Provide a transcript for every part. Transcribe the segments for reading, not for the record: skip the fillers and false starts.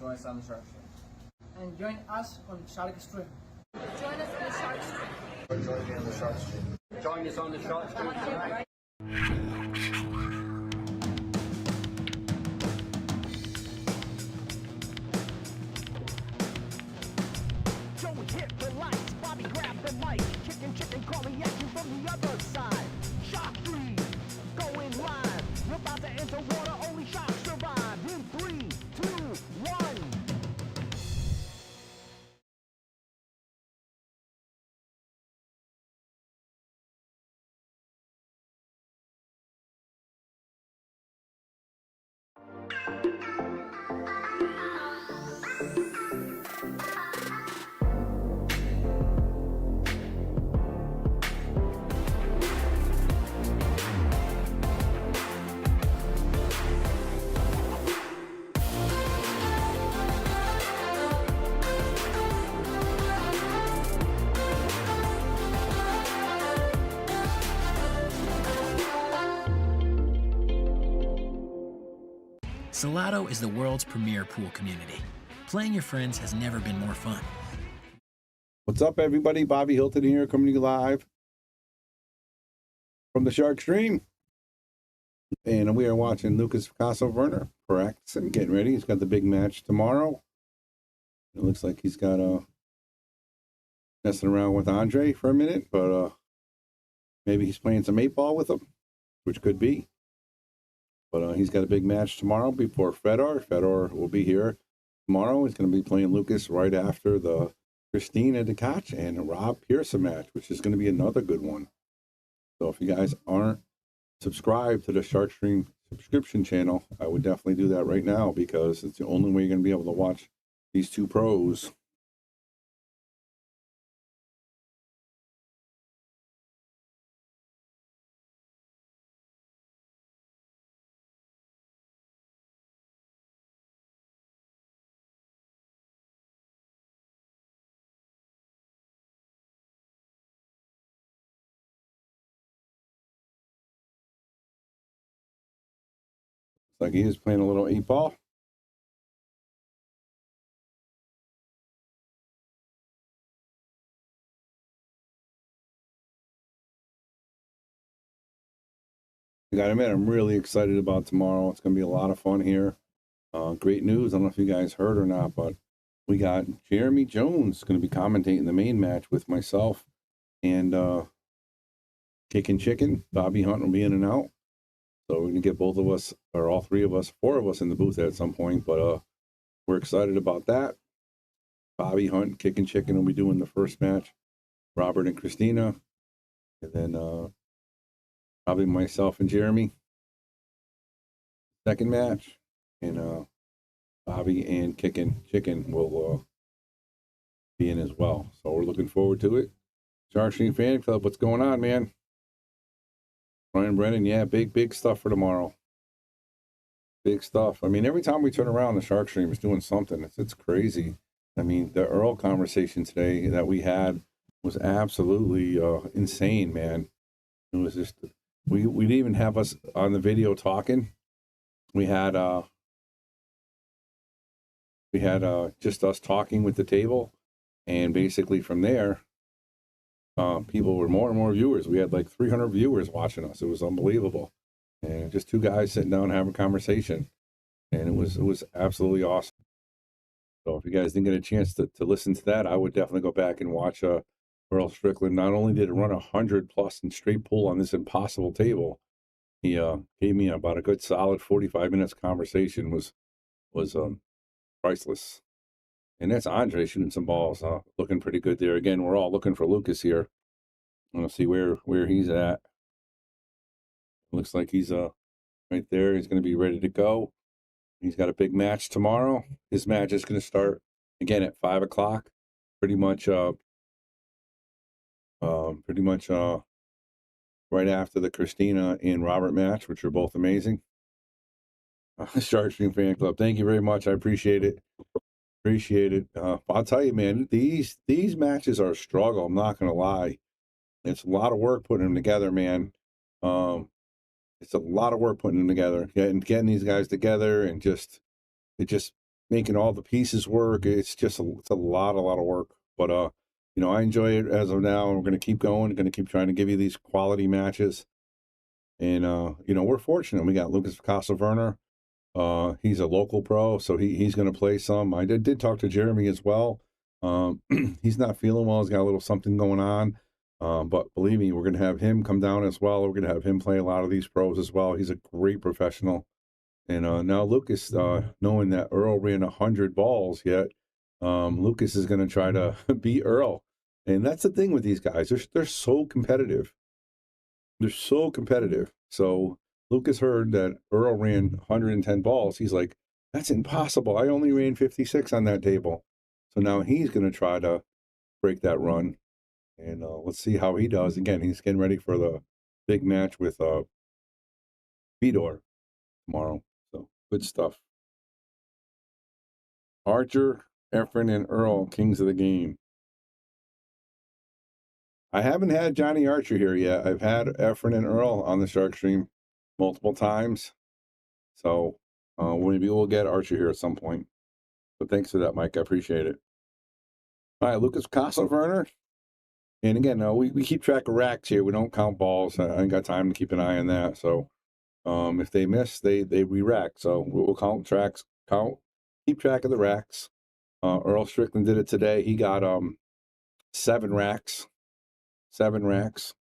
Join us on the Shark Stream. And join us on Shark Stream. Join us on the Shark Stream. Join me on the Shark Stream. Join us on the Shark Stream tonight. Joey hit the lights, Bobby grabbed the mic, chicken calling at you from the other side. Shark Stream, going live. You're about to enter water, only sharks survive. In 3, 2, 1. Salotto is the world's premier pool community. Playing your friends has never been more fun. What's up, everybody? Bobby Hilton here, coming to you live from the Shark Stream. And we are watching Lukas Verner practicing, getting ready. He's got the big match tomorrow. It looks like he's got messing around with Andre for a minute, but maybe he's playing some 8-ball with him, which could be. But he's got a big match tomorrow before Fedor. Fedor will be here tomorrow. He's going to be playing Lukas right after the Christina DeCatch and Rob Pearson match, which is going to be another good one. So if you guys aren't subscribed to the Shark Stream subscription channel, I would definitely do that right now, because it's the only way you're going to be able to watch these two pros. Like he is playing a little 8-ball. I gotta admit, I'm really excited about tomorrow. It's gonna be a lot of fun here. Great news. I don't know if you guys heard or not, but we got Jeremy Jones going to be commentating the main match with myself and Kicking Chicken. Bobby Hunt will be in and out. So we're going to get both of us, or all three of us, 4 of us in the booth at some point. But we're excited about that. Bobby Hunt, Kicking Chicken will be doing the first match. Robert and Christina. And then probably myself and Jeremy. Second match. And Bobby and Kicking Chicken will be in as well. So we're looking forward to it. Shark Stream Fan Club, what's going on, man? Ryan Brennan, yeah, big stuff for tomorrow. Big stuff. I mean, every time we turn around, the Shark Stream is doing something. It's crazy. I mean, the Earl conversation today that we had was absolutely insane, man. It was just, we didn't even have us on the video talking. We had just us talking with the table, and basically from there, people were more and more viewers. We had like 300 viewers watching us. It was unbelievable. And just 2 guys sitting down having a conversation. And it was absolutely awesome. So if you guys didn't get a chance to listen to that, I would definitely go back and watch Earl Strickland. Not only did it run 100+ in straight pool on this impossible table, he gave me about a good solid 45 minutes conversation. Was priceless. And that's Andre shooting some balls, looking pretty good there. Again, we're all looking for Lukas here. I'm gonna see where he's at. Looks like he's right there. He's gonna be ready to go. He's got a big match tomorrow. His match is gonna start again at 5 o'clock. Pretty much right after the Christina and Robert match, which are both amazing. Shark Stream Fan Club, thank you very much. I appreciate it. I'll tell you, man, these matches are a struggle. I'm not gonna lie. It's a lot of work putting them together, man. It's a lot of work putting them together, getting these guys together, and it just making all the pieces work. It's just it's a lot of work. But you know, I enjoy it as of now, and we're going to keep going. We're going to keep trying to give you these quality matches. And you know, we're fortunate. We got Lukas Verner. He's a local pro, so he's going to play some. I did talk to Jeremy as well. He's not feeling well. He's got a little something going on. But believe me, we're going to have him come down as well. We're going to have him play a lot of these pros as well. He's a great professional. And now Lukas, knowing that Earl ran 100 balls yet, Lukas is going to try to beat Earl. And that's the thing with these guys. They're so competitive. They're so competitive. So Lukas heard that Earl ran 110 balls. He's like, that's impossible. I only ran 56 on that table. So now he's going to try to break that run. And let's see how he does. Again, he's getting ready for the big match with Fedor tomorrow. So good stuff. Archer, Efren, and Earl, kings of the game. I haven't had Johnny Archer here yet. I've had Efren and Earl on the Shark Stream multiple times. So maybe we'll get Archer here at some point. But thanks for that, Mike. I appreciate it. All right, Lukas Verner. And again, we keep track of racks here. We don't count balls. I ain't got time to keep an eye on that. So if they miss, they re-rack. So we'll keep track of the racks. Earl Strickland did it today. He got 7 racks. 7 racks.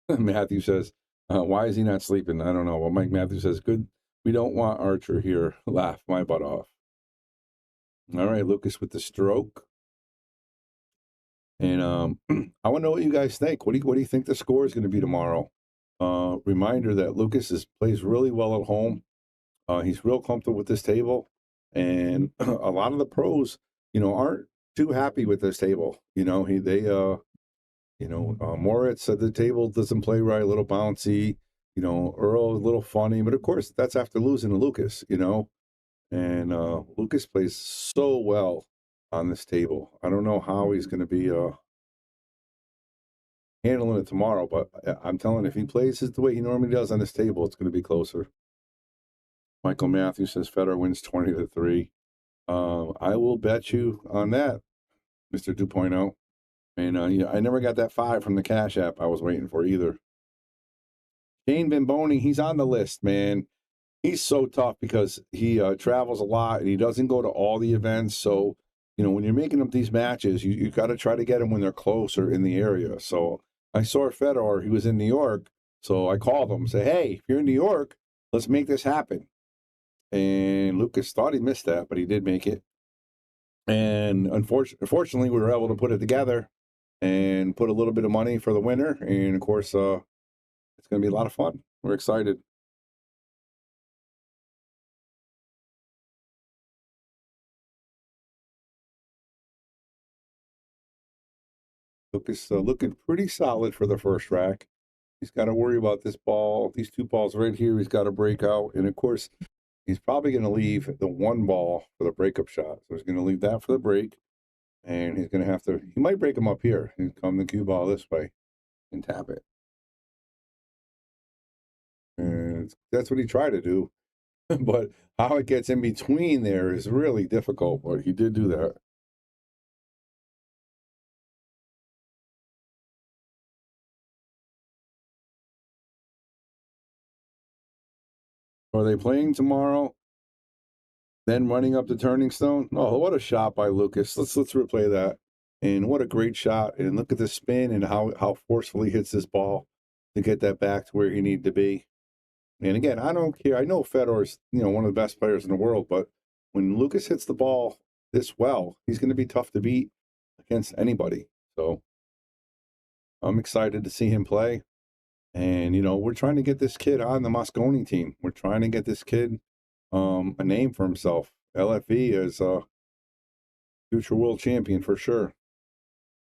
Matthew says, why is he not sleeping? I don't know. Well, Mike Matthew says, good. We don't want Archer here. Laugh my butt off. All right, Lukas with the stroke. And I want to know what you guys think. What do you think the score is going to be tomorrow? Reminder that Lukas plays really well at home. He's real comfortable with this table. And a lot of the pros, you know, aren't too happy with this table. You know, Moritz said the table doesn't play right, a little bouncy. You know, Earl a little funny, but of course that's after losing to Lukas. You know, and Lukas plays so well on this table. I don't know how he's going to be handling it tomorrow, but I'm telling you, if he plays the way he normally does on this table, it's going to be closer. Michael Matthews says Federer wins 20-3. I will bet you on that, Mr. 2.0. And yeah, I never got that 5 from the Cash App I was waiting for either. Shane Bimboni, he's on the list, man. He's so tough because he travels a lot and he doesn't go to all the events. So, you know, when you're making up these matches, you got to try to get them when they're closer in the area. So I saw Fedor, he was in New York. So I called him and said, hey, if you're in New York, let's make this happen. And Lukas thought he missed that, but he did make it. And unfortunately, we were able to put it together and put a little bit of money for the winner. And of course, it's going to be a lot of fun. We're excited. Lukas looking pretty solid for the first rack. He's got to worry about this ball, these 2 balls right here. He's got to break out. And of course, he's probably going to leave the 1 ball for the breakup shot. So he's going to leave that for the break. And he's going to have to, he might break him up here and come the cue ball this way and tap it. And that's what he tried to do. But how it gets in between there is really difficult. But he did do that. Are they playing tomorrow? Then running up the turning stone. Oh, what a shot by Lukas. Let's replay that. And what a great shot. And look at the spin and how forcefully he hits this ball to get that back to where he needed to be. And again, I don't care. I know Fedor's, you know, one of the best players in the world, but when Lukas hits the ball this well, he's going to be tough to beat against anybody. So I'm excited to see him play. And, you know, we're trying to get this kid on the Mosconi team. We're trying to get this kid a name for himself. LFV is a future world champion for sure.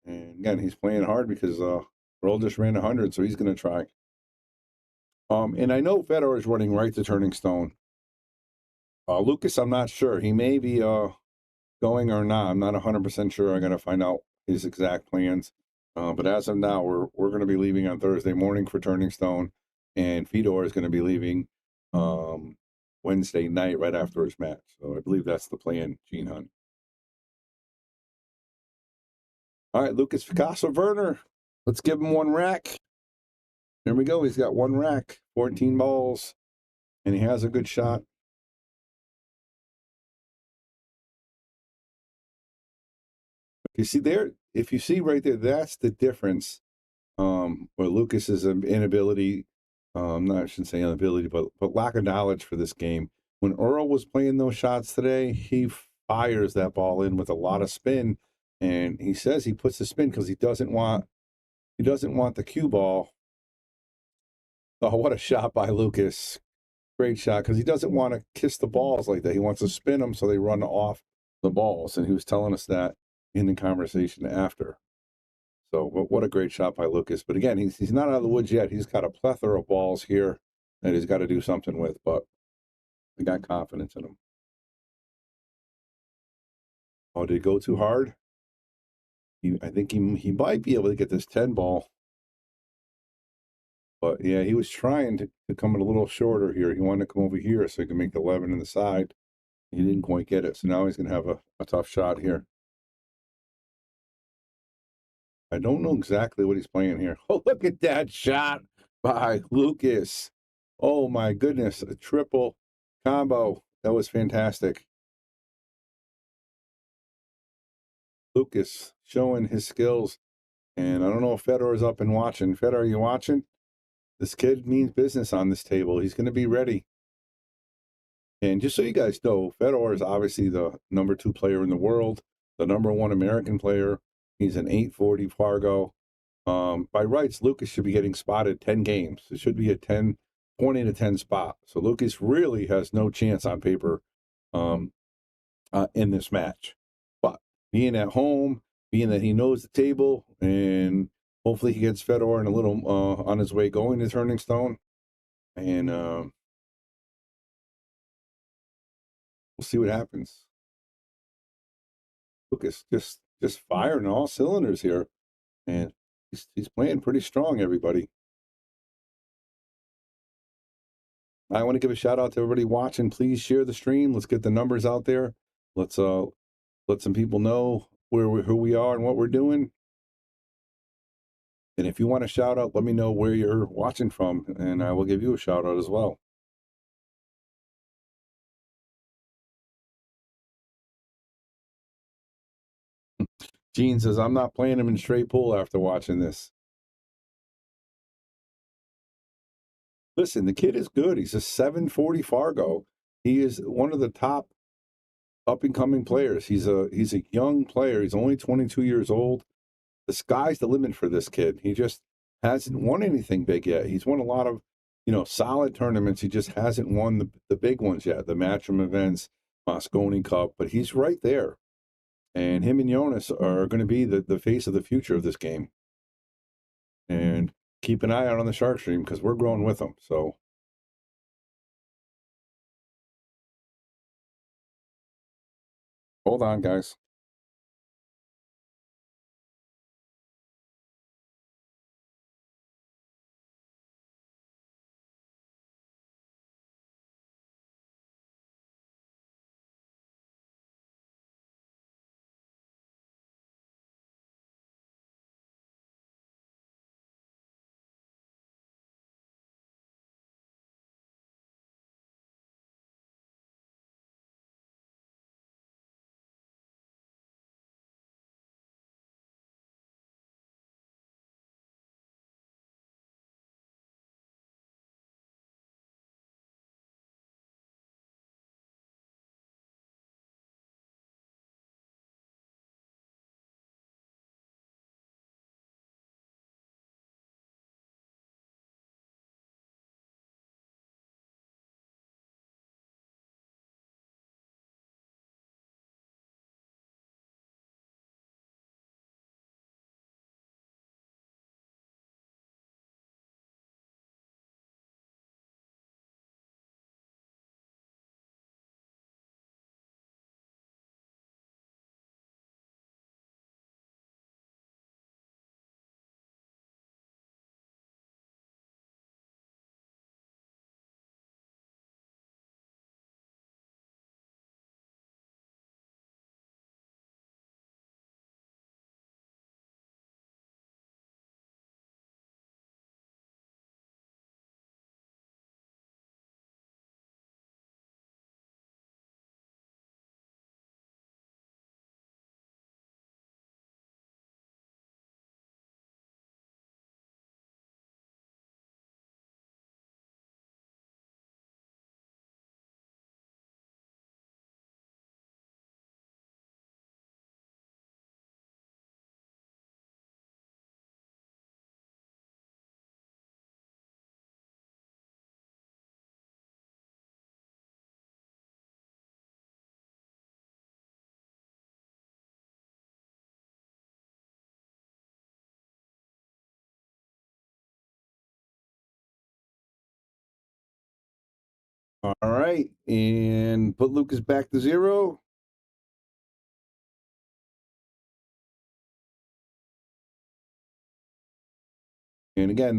And again, he's playing hard because Earl just ran 100, so he's going to try. And I know Fedor is running right to turning stone. Lukas, I'm not sure. He may be going or not. I'm not 100% sure. I'm going to find out his exact plans. But as of now, we're going to be leaving on Thursday morning for Turning Stone, and Fedor is going to be leaving Wednesday night right after his match. So I believe that's the plan, Gene Hunt. All right, Lukas Verner. Let's give him one rack. There we go. He's got one rack, 14 balls, and he has a good shot. You see there, if you see right there, that's the difference. Or Lukas's inability, I shouldn't say inability, but lack of knowledge for this game. When Earl was playing those shots today, he fires that ball in with a lot of spin, and he says he puts the spin because he doesn't want the cue ball. Oh, what a shot by Lukas! Great shot, because he doesn't want to kiss the balls like that. He wants to spin them so they run off the balls, and he was telling us that in the conversation after. So what a great shot by Lukas. But again, he's not out of the woods yet. He's got a plethora of balls here that he's got to do something with, but I got confidence in him. Oh, did he go too hard? I think he might be able to get this 10 ball. But yeah, he was trying to come in a little shorter here. He wanted to come over here so he could make the 11 in the side. He didn't quite get it. So now he's going to have a tough shot here. I don't know exactly what he's playing here. Oh, look at that shot by Lukas. Oh, my goodness. A triple combo. That was fantastic. Lukas showing his skills. And I don't know if Fedor is up and watching. Fedor, are you watching? This kid means business on this table. He's going to be ready. And just so you guys know, Fedor is obviously the number 2 player in the world, the number 1 American player. He's an 840 Fargo. By rights, Lukas should be getting spotted 10 games. It should be a 20 to 10 spot. So Lukas really has no chance on paper in this match. But being at home, being that he knows the table, and hopefully he gets Fedor in a little on his way going to Turning Stone. And we'll see what happens. Lukas just firing all cylinders here. And he's playing pretty strong, everybody. I want to give a shout out to everybody watching. Please share the stream. Let's get the numbers out there. Let's let some people know who we are and what we're doing. And if you want a shout out, let me know where you're watching from, and I will give you a shout out as well. Gene says, I'm not playing him in straight pool after watching this. Listen, the kid is good. He's a 740 Fargo. He is one of the top up-and-coming players. He's a young player. He's only 22 years old. The sky's the limit for this kid. He just hasn't won anything big yet. He's won a lot of, solid tournaments. He just hasn't won the big ones yet, the Matchroom events, Moscone Cup, but he's right there. And him and Jonas are going to be the face of the future of this game. And keep an eye out on the Shark Stream because we're growing with them. So hold on, guys. All right, and put Lukas back to 0. And again,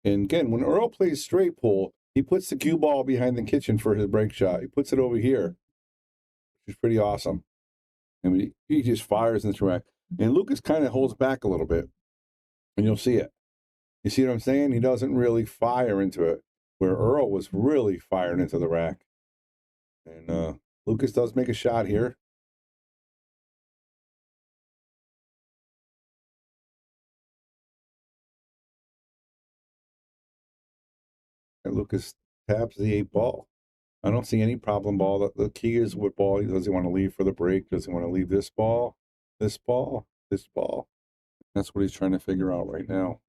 when Earl plays straight pull, he puts the cue ball behind the kitchen for his break shot. He puts it over here, which is pretty awesome. I mean, he just fires in the rack. And Lukas kind of holds back a little bit, and you'll see it. You see what I'm saying? He doesn't really fire into it, where Earl was really firing into the rack. And Lukas does make a shot here. And Lukas taps the 8 ball. I don't see any problem ball. The key is what ball does he want to leave for the break? Does he want to leave this ball, this ball, this ball? That's what he's trying to figure out right now.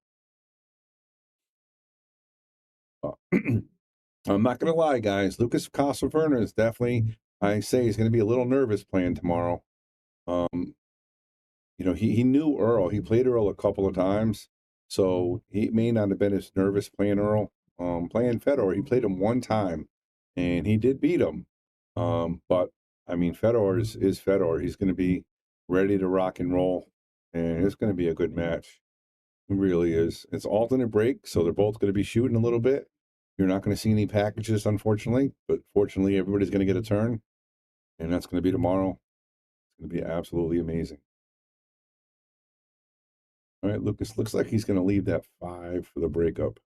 I'm not going to lie, guys. Lukas Verner is definitely, I say, he's going to be a little nervous playing tomorrow. You know, he knew Earl. He played Earl a couple of times, so he may not have been as nervous playing Earl. Playing Fedor, he played him one time, and he did beat him. But, I mean, Fedor is Fedor. He's going to be ready to rock and roll, and it's going to be a good match. It really is. It's alternate break, so they're both going to be shooting a little bit. You're not going to see any packages, unfortunately, but fortunately, everybody's going to get a turn, and that's going to be tomorrow. It's going to be absolutely amazing. All right, Lukas looks like he's going to leave that 5 for the breakup.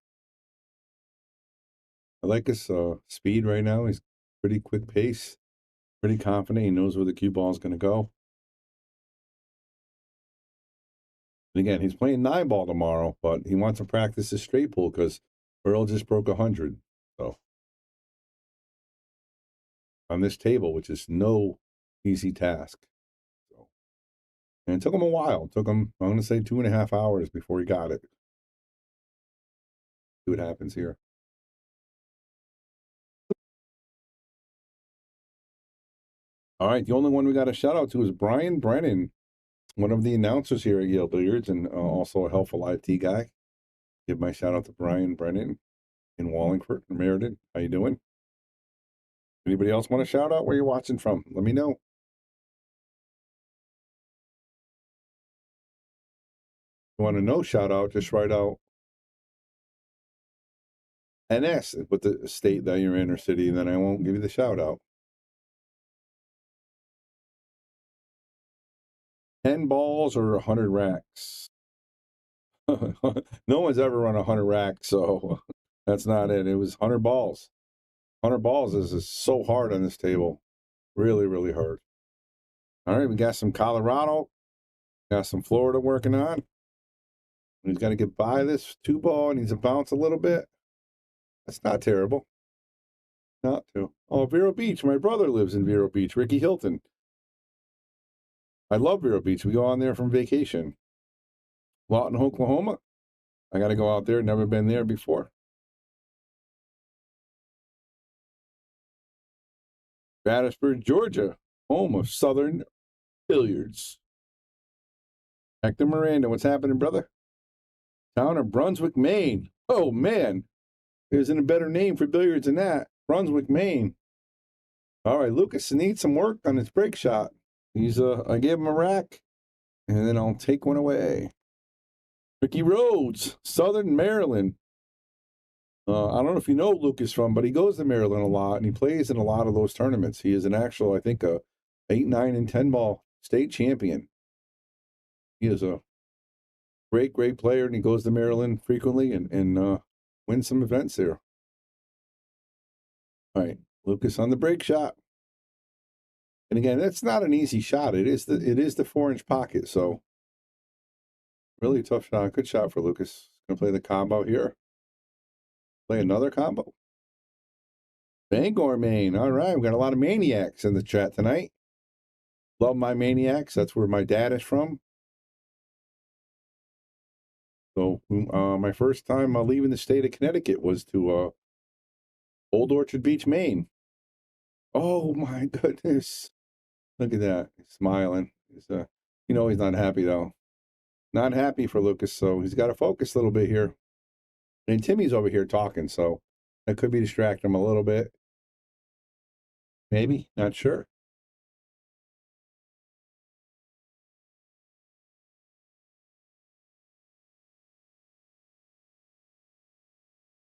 I like his speed right now. He's pretty quick pace, pretty confident. He knows where the cue ball is going to go. And again, he's playing 9 ball tomorrow, but he wants to practice his straight pull because Earl just broke 100. So on this table, which is no easy task. So, and it took him a while. It took him, I'm going to say, 2.5 hours before he got it. See what happens here. All right, the only one we got a shout out to is Brian Brennan, one of the announcers here at Yale Billiards and also a helpful IT guy. Give my shout out to Brian Brennan in Wallingford, Meriden. How you doing? Anybody else want to shout out where you're watching from? Let me know. If you want to know shout out, just write out NS with the state that you're in or city, and then I won't give you the shout out. 10 balls or 100 racks? No one's ever run 100 racks, so that's not it. It was 100 balls. 100 balls is so hard on this table. Really, really hard. All right, we got some Colorado. Got some Florida working on. He's got to get by this 2 ball. Needs to bounce a little bit. That's not terrible. Not too. Oh, Vero Beach. My brother lives in Vero Beach. Ricky Hilton. I love Vero Beach. We go on there from vacation. Lawton, Oklahoma. I got to go out there. Never been there before. Hattiesburg, Georgia. Home of Southern Billiards. Hector Miranda. What's happening, brother? Town of Brunswick, Maine. Oh, man. There isn't a better name for billiards than that. Brunswick, Maine. All right, Lukas needs some work on his break shot. I gave him a rack, and then I'll take one away. Ricky Rhodes, Southern Maryland. I don't know if you know Lukas from, but he goes to Maryland a lot, and he plays in a lot of those tournaments. He is an actual, I think, a 8, 9, and 10 ball state champion. He is a great, great player, and he goes to Maryland frequently and wins some events there. All right, Lukas on the break shot. And again, that's not an easy shot. It is the 4-inch pocket, so really tough shot. Good shot for Lukas. Gonna play the combo here. Play another combo. Bangor, Maine. All right, we got a lot of maniacs in the chat tonight. Love my maniacs. That's where my dad is from. So my first time leaving the state of Connecticut was to Old Orchard Beach, Maine. Oh my goodness. Look at that. He's smiling. He's he's not happy though. Not happy for Lukas, so he's got to focus a little bit here. And Timmy's over here talking, so That could be distracting him a little bit. Maybe, not sure.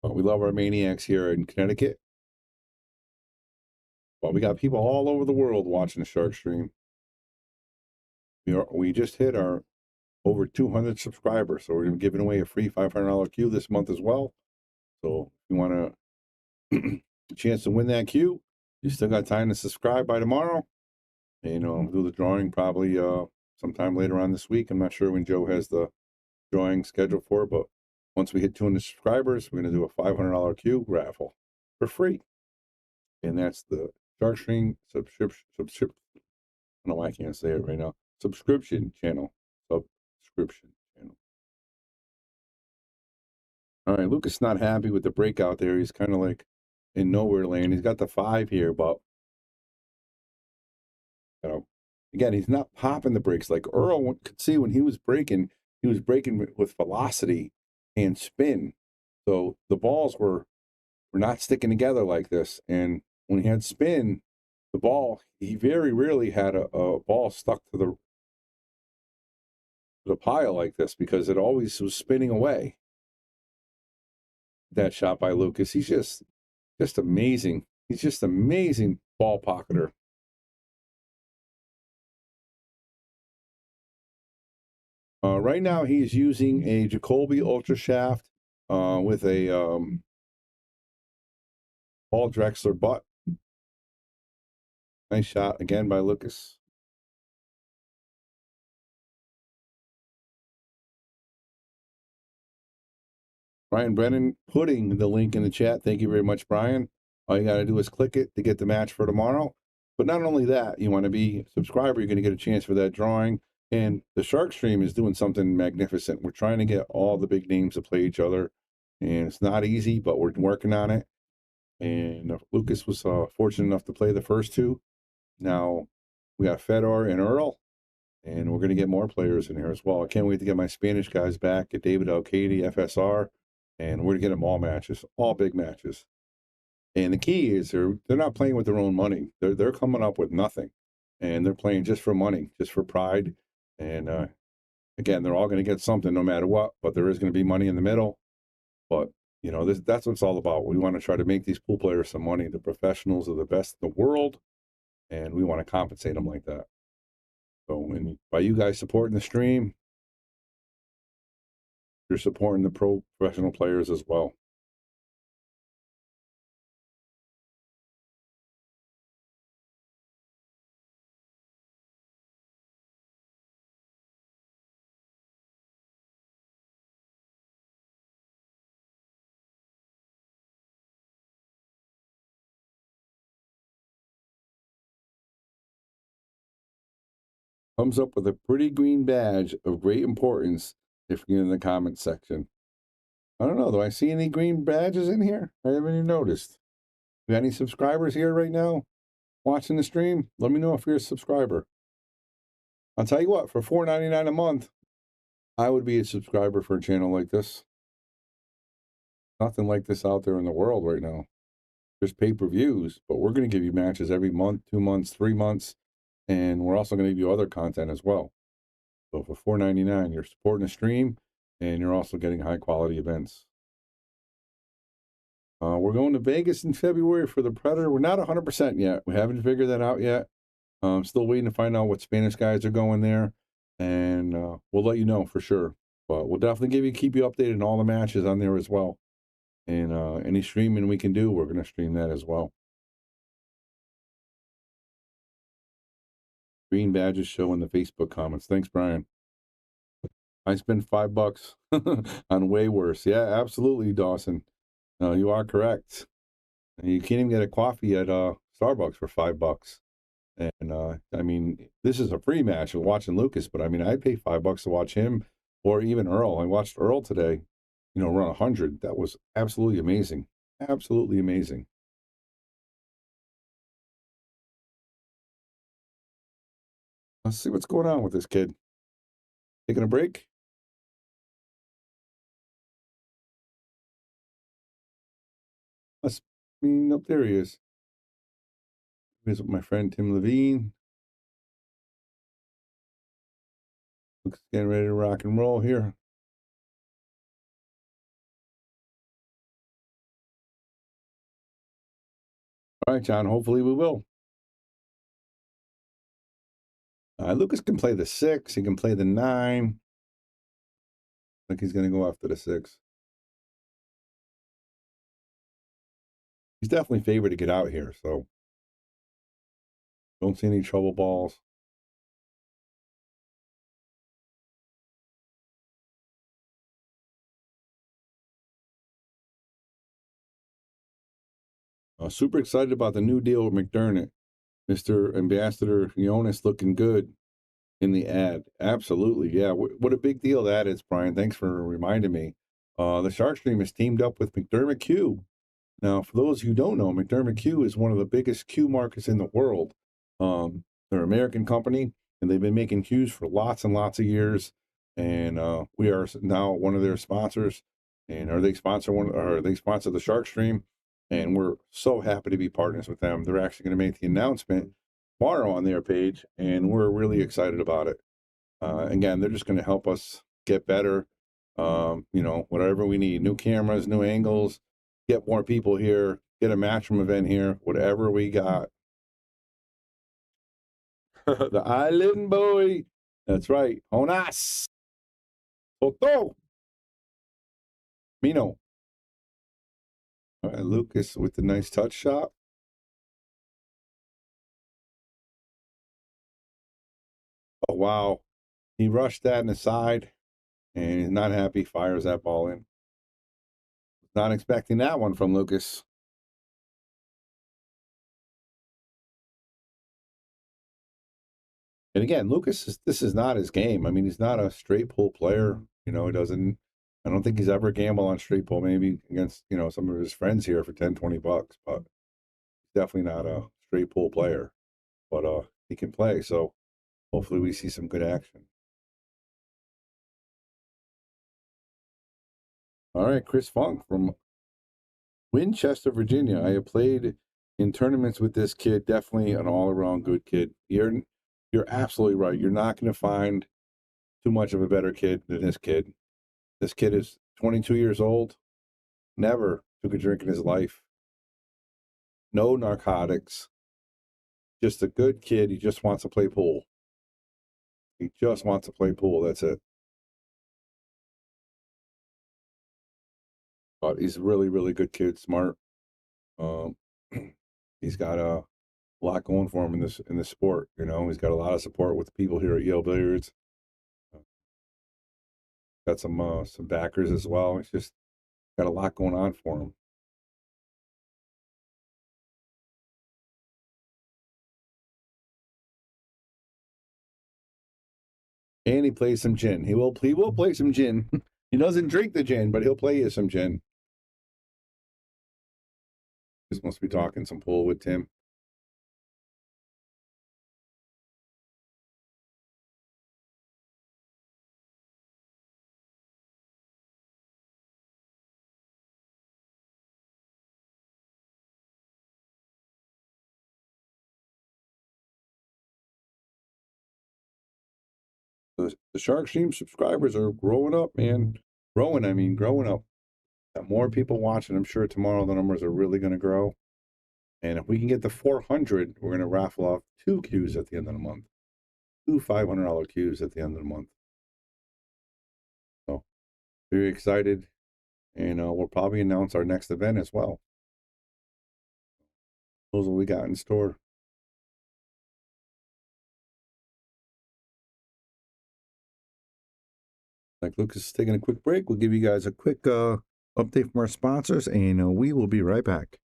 But we love our maniacs here in Connecticut. Well, we got people all over the world watching the Shark Stream. We just hit our over 200 subscribers, so we're giving away a free $500 Q this month as well. So if you want a chance to win that Q, you still got time to subscribe by tomorrow. And we'll do the drawing probably sometime later on this week. I'm not sure when Joe has the drawing scheduled for, but once we hit 200 subscribers, we're going to do a $500 Q raffle for free. And that's the Shark Stream subscription. I don't know why I can't say it right now. Subscription channel. Subscription channel. All right, Lukas not happy with the breakout there. He's kind of like in nowhere land. He's got the 5 here, but again, he's not popping the brakes like Earl could see when he was breaking with velocity and spin. So the balls were not sticking together like this. And when he had spin, the ball, he very rarely had a ball stuck to the pile like this because it always was spinning away. That shot by Lukas, he's just amazing. He's just amazing ball pocketer. Right now, he's using a Jacoby Ultra Shaft with a Paul Drexler butt. Nice shot again by Lukas. Brian Brennan putting the link in the chat. Thank you very much, Brian. All you got to do is click it to get the match for tomorrow. But not only that, you want to be a subscriber, you're going to get a chance for that drawing. And the Shark Stream is doing something magnificent. We're trying to get all the big names to play each other. And it's not easy, but we're working on it. And Lukas was fortunate enough to play the first 2. Now we got Fedor and Earl. And we're going to get more players in here as well. I can't wait to get my Spanish guys back, get David Alcady, FSR. And we're going to get them all matches, all big matches. And the key is they're not playing with their own money. They're coming up with nothing. And they're playing just for money, just for pride. And again, they're all going to get something no matter what, but there is going to be money in the middle. But, that's what it's all about. We want to try to make these pool players some money. The professionals are the best in the world, and we want to compensate them like that. So by you guys supporting the stream, you're supporting the professional players as well. Comes up with a pretty green badge of great importance if you're in the comments section. I don't know. Do I see any green badges in here? I haven't even noticed. You got any subscribers here right now watching the stream? Let me know if you're a subscriber. I'll tell you what, for $4.99 a month, I would be a subscriber for a channel like this. Nothing like this out there in the world right now. There's pay-per-views, but we're going to give you matches every month, 2 months, 3 months. And we're also going to give you other content as well. So for $4.99, you're supporting the stream, and you're also getting high-quality events. We're going to Vegas in February for the Predator. We're not 100% yet. We haven't figured that out yet. I'm still waiting to find out what Spanish guys are going there, and we'll let you know for sure. But we'll definitely keep you updated on all the matches on there as well. And any streaming we can do, we're going to stream that as well. Green badges show in the Facebook comments. Thanks, Brian. I spent $5 on way worse. Yeah, absolutely, Dawson. No, you are correct. You can't even get a coffee at Starbucks for $5. And I mean, this is a free match. We're watching Lukas, but I mean, I'd pay $5 to watch him or even Earl. I watched Earl today, run 100. That was absolutely amazing. Absolutely amazing. Let's see what's going on with this kid. Taking a break? Up there he is. Visit my friend Tim Levine. Looks getting ready to rock and roll here. All right, John. Hopefully we will. Lukas can play the 6. He can play the 9. I think he's going to go after the 6. He's definitely favored to get out here, so don't see any trouble balls. Super excited about the new deal with McDermott. Mr. Ambassador Jonas looking good in the ad. Absolutely. Yeah. What a big deal that is, Brian. Thanks for reminding me. The Shark Stream has teamed up with McDermott Q. Now, for those who don't know, McDermott Q is one of the biggest Q markets in the world. They're an American company, and they've been making Qs for lots and lots of years. And we are now one of their sponsors. And they sponsor the Shark Stream. And we're so happy to be partners with them. They're actually going to make the announcement tomorrow on their page, and we're really excited about it. Again, they're just going to help us get better. Whatever we need, new cameras, new angles, get more people here, get a matchroom event here, whatever we got. The Island Boy. That's right. Jonas. Salotto. Mino. All right, Lukas with the nice touch shot. Oh, wow. He rushed that in the side, and he's not happy. Fires that ball in. Not expecting that one from Lukas. And again, Lukas, this is not his game. I mean, he's not a straight pull player. He doesn't. I don't think he's ever gambled on straight pull, maybe against, some of his friends here for $10-20, but he's definitely not a straight pull player. But he can play, so hopefully we see some good action. All right, Chris Funk from Winchester, Virginia. I have played in tournaments with this kid. Definitely an all-around good kid. You're absolutely right. You're not going to find too much of a better kid than this kid. This kid is 22 years old, never took a drink in his life, no narcotics, just a good kid. He just wants to play pool. He just wants to play pool. That's it. But he's a really, really good kid, smart. He's got a lot going for him in this sport. He's got a lot of support with the people here at Yale Billiards. Got some backers as well. He's just got a lot going on for him. And he plays some gin. He will play some gin. He doesn't drink the gin, but he'll play you some gin. Just must be talking some pool with Tim. The Shark Stream subscribers are growing up, man. Growing up. Got more people watching. I'm sure tomorrow the numbers are really going to grow. And if we can get to 400, we're going to raffle off 2 Qs at the end of the month. 2 $500 Qs at the end of the month. So, very excited. And we'll probably announce our next event as well. Those are what we got in store. Like Lukas is taking a quick break. We'll give you guys a quick update from our sponsors, and we will be right back.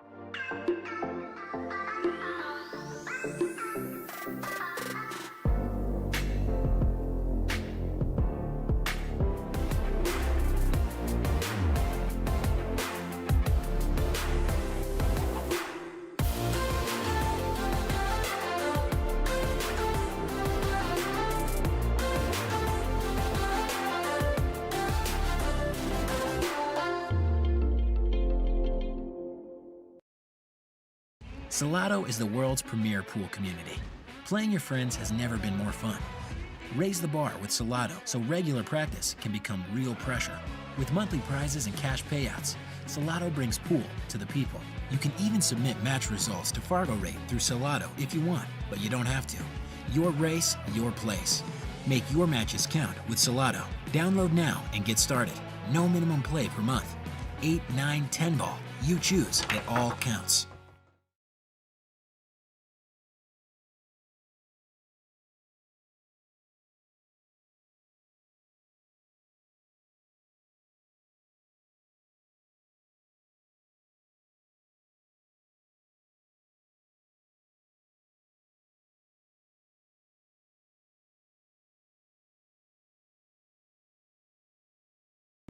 Salotto is the world's premier pool community. Playing your friends has never been more fun. Raise the bar with Salotto so regular practice can become real pressure. With monthly prizes and cash payouts, Salotto brings pool to the people. You can even submit match results to Fargo Rate through Salotto if you want, but you don't have to. Your race, your place. Make your matches count with Salotto. Download now and get started. No minimum play per month. 8, 9, 10 ball. You choose. It all counts.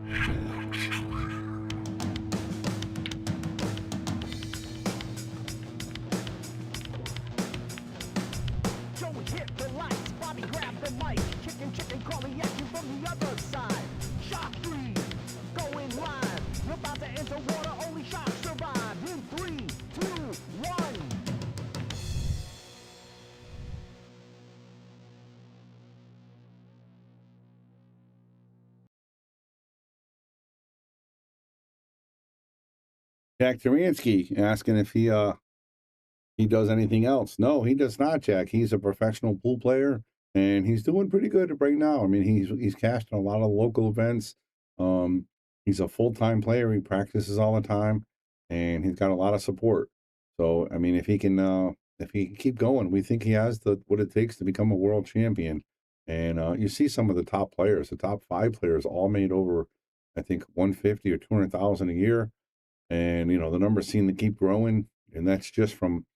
Joe hit the lights, Bobby grabbed the mic, chicken calling at you from the other side. Shock 3, going live. You're about to enter water, only shock survive. In 3, 2, 1. Jack Taransky asking if he does anything else. No, he does not, Jack. He's a professional pool player, and he's doing pretty good right now. I mean, he's cashed in a lot of local events. He's a full-time player. He practices all the time, and he's got a lot of support. So, I mean, if he can keep going, we think he has what it takes to become a world champion. And you see some of the top players, the top 5 players, all made over, I think, 150 or 200,000 a year. And the numbers seem to keep growing, and that's just from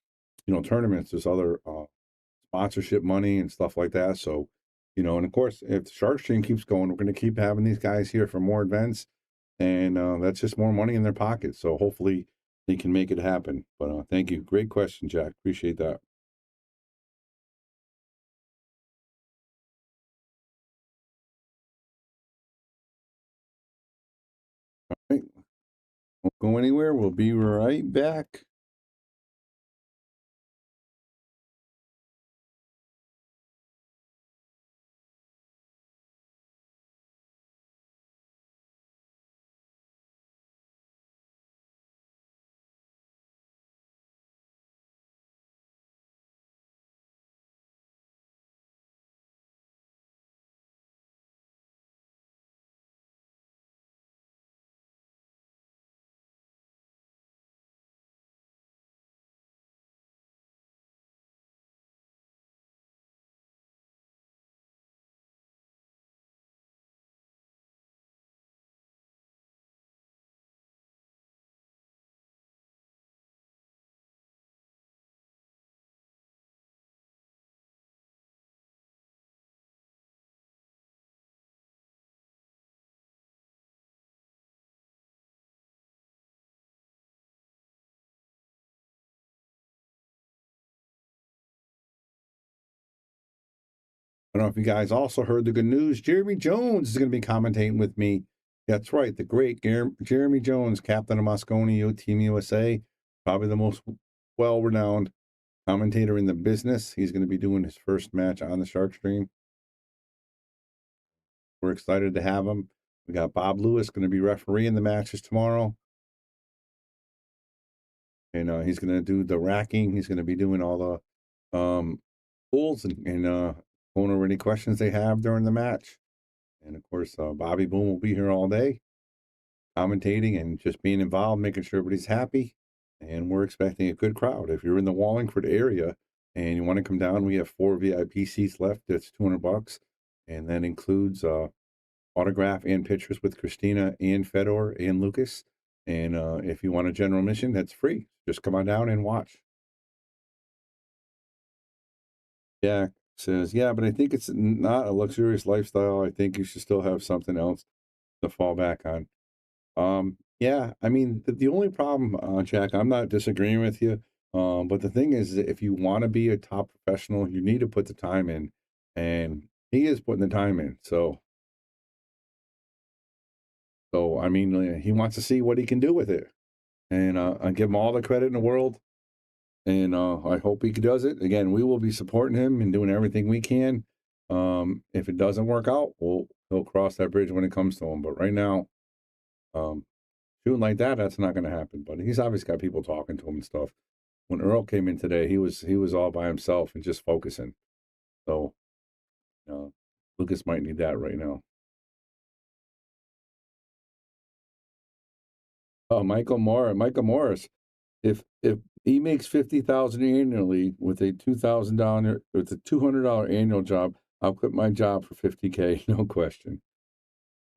tournaments. There's other sponsorship money and stuff like that. So, and of course, if the Shark Stream keeps going, we're going to keep having these guys here for more events, and that's just more money in their pockets. So hopefully they can make it happen. But thank you. Great question, Jack. Appreciate that. All right. Won't go anywhere. We'll be right back. I don't know if you guys also heard the good news. Jeremy Jones is going to be commentating with me. That's right, the great Jeremy Jones, captain of Moscone Team USA, probably the most well-renowned commentator in the business. He's going to be doing his first match on the Shark Stream. We're excited to have him. We got Bob Lewis going to be refereeing the matches tomorrow. And he's going to do the racking. He's going to be doing all the pulls and going over any questions they have during the match. And of course, Bobby Boone will be here all day, commentating and just being involved, making sure everybody's happy. And we're expecting a good crowd. If you're in the Wallingford area and you want to come down, we have 4 VIP seats left. That's $200, and that includes autograph and pictures with Christina and Fedor and Lukas. And if you want a general admission, that's free. Just come on down and watch. Jack says, yeah, but I think it's not a luxurious lifestyle. I think you should still have something else to fall back on. Yeah, I mean, the only problem, Jack, I'm not disagreeing with you. But the thing is, if you want to be a top professional, you need to put the time in. And he is putting the time in. So I mean, he wants to see what he can do with it. And I give him all the credit in the world. and I hope he does it. Again, we will be supporting him and doing everything we can. If it doesn't work out, he'll cross that bridge when it comes to him. But right now, shooting like that, that's not going to happen. But he's obviously got people talking to him and stuff. When Earl came in today, he was all by himself and just focusing. So Lukas might need that right now. Oh, Michael Morris. If he makes $50,000 annually with a $200 annual job, I'll quit my job for $50K, no question.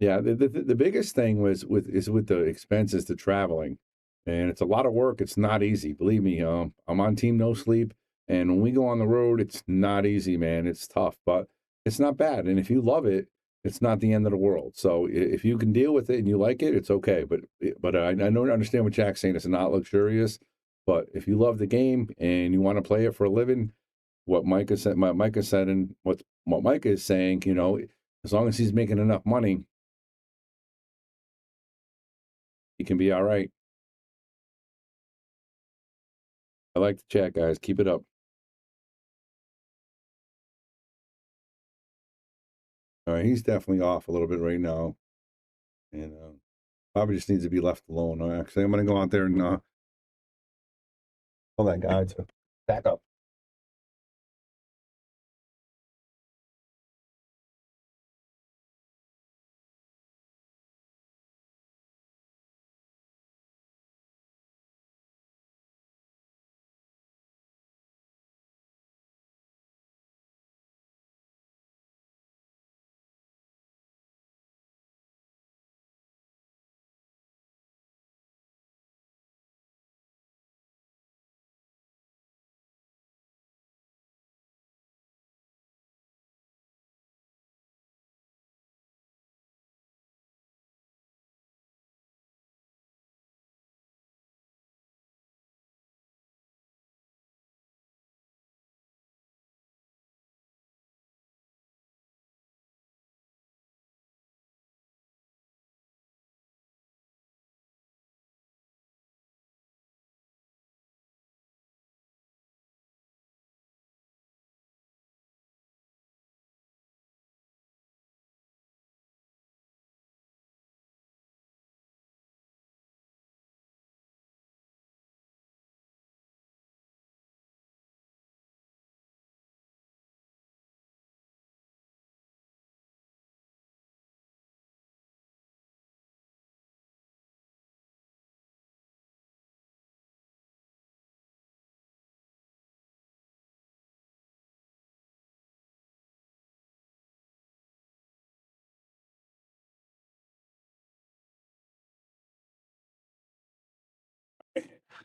Yeah, the biggest thing is with the expenses, the traveling, and it's a lot of work. It's not easy, believe me. I'm on Team No Sleep, and when we go on the road, it's not easy, man. It's tough, but it's not bad. And if you love it, it's not the end of the world. So if you can deal with it and you like it, it's okay. But I don't understand what Jack's saying. It's not luxurious, but if you love the game and you want to play it for a living, what Micah said, and what Micah is saying, as long as he's making enough money, he can be all right. I like the chat, guys. Keep it up. All right, he's definitely off a little bit right now, and probably just needs to be left alone. Actually, I'm going to go out there and tell that guy to back up.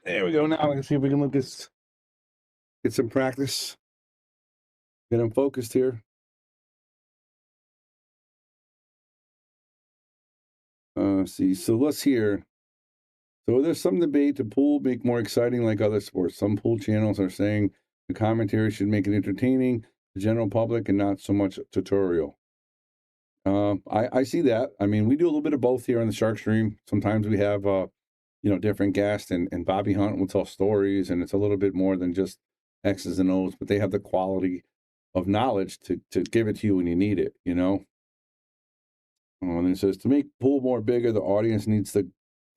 There we go. Now let's see if we can get some practice. Get him focused here. See, so let's hear. So there's some debate to pool make more exciting like other sports. Some pool channels are saying the commentary should make it entertaining, the general public, and not so much tutorial. I see that. I mean, we do a little bit of both here on the Shark Stream. Sometimes we have, different guests, and Bobby Hunt will tell stories, and it's a little bit more than just X's and O's, but they have the quality of knowledge to give it to you when you need it, And it says, to make pool more bigger, the audience needs to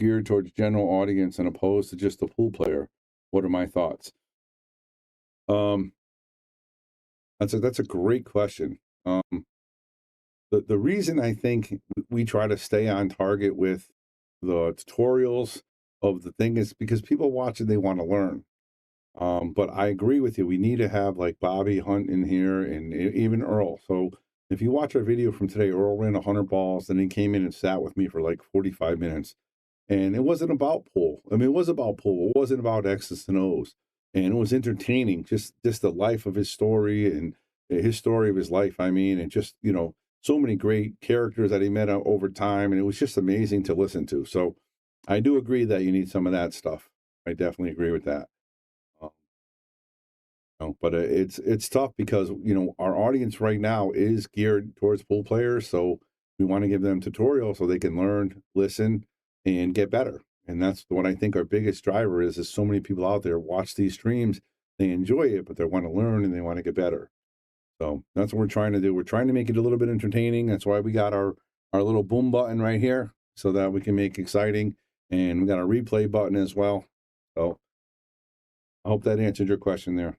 gear towards general audience and opposed to just the pool player. What are my thoughts? That's a great question. The reason I think we try to stay on target with the tutorials of the thing is because people watch it, they want to learn. But I agree with you. We need to have like Bobby Hunt in here and even Earl. So if you watch our video from today, Earl ran 100 balls and he came in and sat with me for like 45 minutes. And it wasn't about pool. I mean, it was about pool. It wasn't about X's and O's. And it was entertaining, just the life of his story and his story of his life. I mean, and just, so many great characters that he met over time. And it was just amazing to listen to. So I do agree that you need some of that stuff. I definitely agree with that. But it's tough because, our audience right now is geared towards pool players. So we want to give them tutorials so they can learn, listen, and get better. And that's what I think our biggest driver is so many people out there watch these streams, they enjoy it, but they want to learn and they want to get better. So that's what we're trying to do. We're trying to make it a little bit entertaining. That's why we got our little boom button right here so that we can make exciting. And we got a replay button as well. So I hope that answered your question there.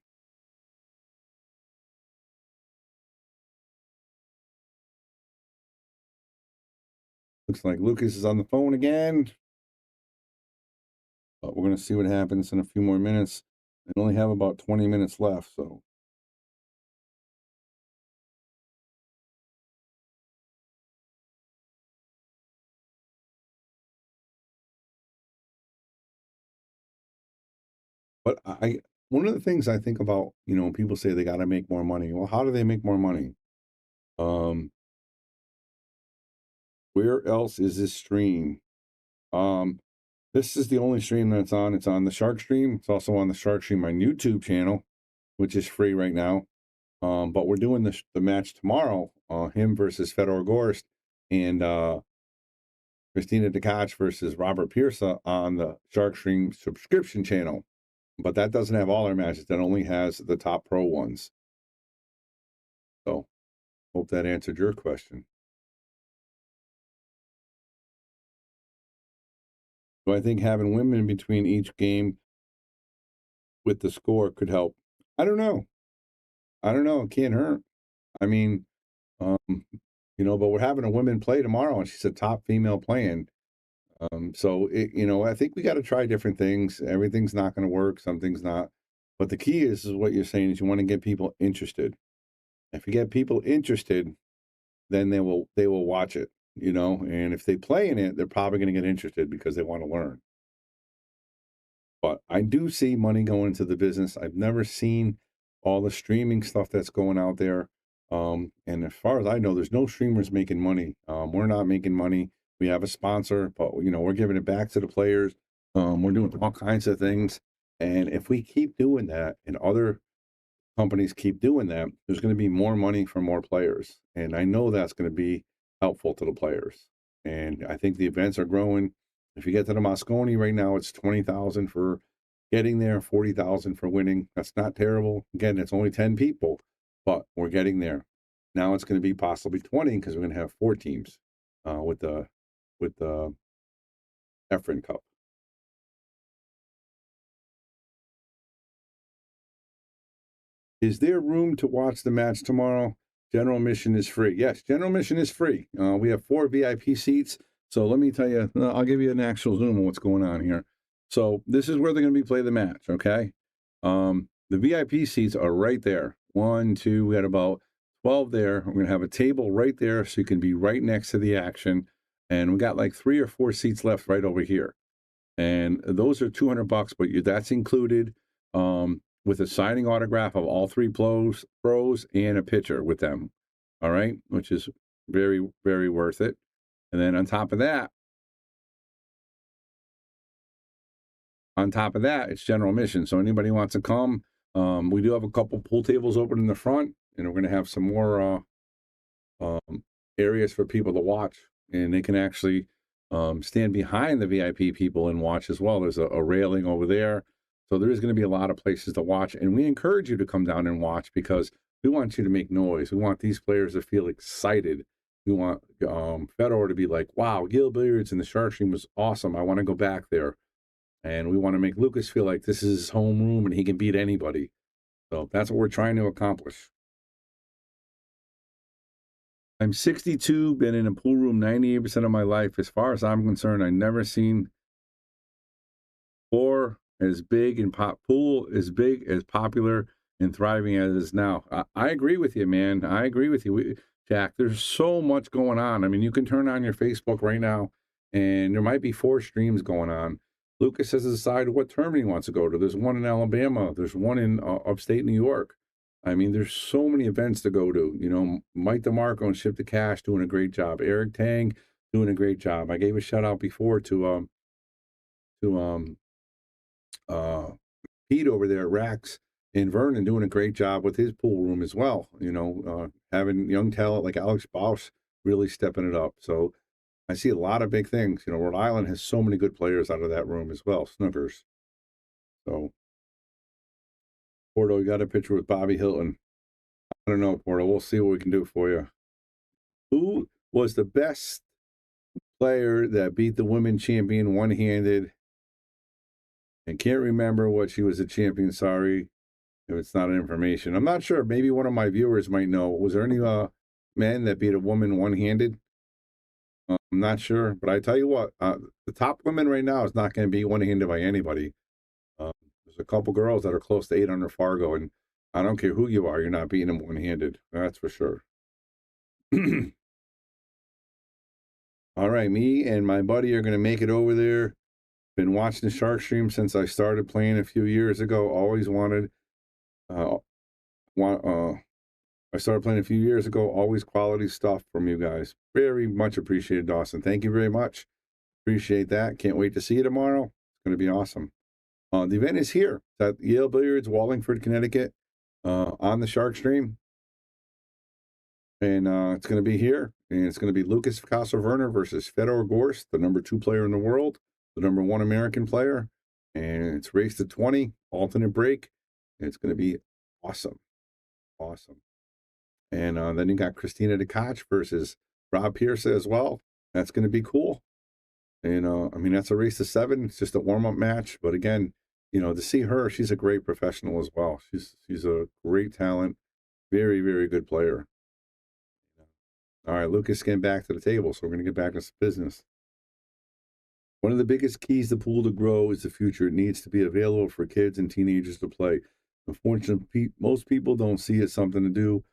Looks like Lucas is on the phone again. But we're going to see what happens in a few more minutes. I only have about 20 minutes left, so. But one of the things I think about, people say they got to make more money. Well, how do they make more money? Where else is this stream? This is the only stream that's on. It's on the Shark Stream. It's also on the Shark Stream, my YouTube channel, which is free right now. But we're doing the match tomorrow, him versus Fedor Gorst and Christina DeKach versus Robert Pierce on the Shark Stream subscription channel. But that doesn't have all our matches. That only has the top pro ones. So, hope that answered your question. Do I think having women in between each game with the score could help? I don't know. It can't hurt. I mean, but we're having a women play tomorrow, and she's a top female playing. So I think we got to try different things. Everything's not going to work. Some things not. But the key is what you're saying is you want to get people interested. If you get people interested, then they will watch it, and if they play in it, they're probably going to get interested because they want to learn. But I do see money going into the business. I've never seen all the streaming stuff that's going out there. And as far as I know, there's no streamers making money. We're not making money. We have a sponsor, but we're giving it back to the players. We're doing all kinds of things. And if we keep doing that and other companies keep doing that, there's going to be more money for more players. And I know that's going to be helpful to the players. And I think the events are growing. If you get to the Moscone right now, it's 20,000 for getting there, 40,000 for winning. That's not terrible. Again, it's only 10 people, but we're getting there. Now it's going to be possibly 20 because we're going to have 4 teams with the Efren Cup. Is there room to watch the match tomorrow? General admission is free. Yes, general admission is free. We have 4 VIP seats. So let me tell you, I'll give you an actual zoom of what's going on here. So this is where they're going to be playing the match, okay? The VIP seats are right there. 1, 2, we had about 12 there. We're going to have a table right there so you can be right next to the action. And we got like 3 or 4 seats left right over here. And those are $200, but that's included with a signing autograph of all 3 pros and a picture with them. All right, which is very, very worth it. And then on top of that, it's general admission. So anybody wants to come, we do have a couple pool tables open in the front, and we're going to have some more areas for people to watch, and they can actually stand behind the VIP people and watch as well. There's a railing over there. So there is going to be a lot of places to watch, and we encourage you to come down and watch because we want you to make noise. We want these players to feel excited. We want Fedor to be like, wow, Gil Billiards in the Shark Stream was awesome. I want to go back there. And we want to make Lukas feel like this is his home room and he can beat anybody. So that's what we're trying to accomplish. I'm 62, been in a pool room 98% of my life. As far as I'm concerned, I've never seen pool as big and popular and thriving as it is now. I agree with you, man. I agree with you, Jack. There's so much going on. I mean, you can turn on your Facebook right now, and there might be 4 streams going on. Lukas has decided what tournament he wants to go to. There's one in Alabama. There's one in upstate New York. I mean, there's so many events to go to. Mike DeMarco and Ship the Cash doing a great job. Eric Tang doing a great job. I gave a shout out before to Pete over there at Rax and Vernon doing a great job with his pool room as well. Having young talent like Alex Bosch really stepping it up. So I see a lot of big things. You know, Rhode Island has so many good players out of that room as well, snookers. So, Porto, you got a picture with Bobby Hilton. I don't know, Porto. We'll see what we can do for you. Who was the best player that beat the women champion one-handed? And can't remember what she was a champion. Sorry if it's not information. I'm not sure. Maybe one of my viewers might know. Was there any men that beat a woman one-handed? I'm not sure. But I tell you what, the top women right now is not going to be one-handed by anybody. There's a couple girls that are close to 8 under Fargo, and I don't care who you are, you're not beating them one-handed. That's for sure. All right, me and my buddy are going to make it over there. Been watching the Shark Stream since I started playing a few years ago. Always wanted, I started playing a few years ago. Always quality stuff from you guys. Very much appreciated, Dawson. Thank you very much. Appreciate that. Can't wait to see you tomorrow. It's going to be awesome. The event is here. It's at Yale Billiards, Wallingford, Connecticut, on the Shark Stream. And it's going to be here. And it's going to be Lukas Verner versus Fedor Gorst, the #2 player in the world, the #1 American player. And it's race to 20, alternate break. And it's going to be awesome. Awesome. And then you got Christina DeKoch versus Rob Pierce as well. That's going to be cool. And I mean, that's a race to 7. It's just a warm-up match. But again, you know, to see her, she's a great professional as well. She's a great talent, very, very good player. All right, Lukas getting back to the table, so we're going to get back to business. One of the biggest keys to pool to grow is the future. It needs to be available for kids and teenagers to play. Unfortunately, most people don't see it something to do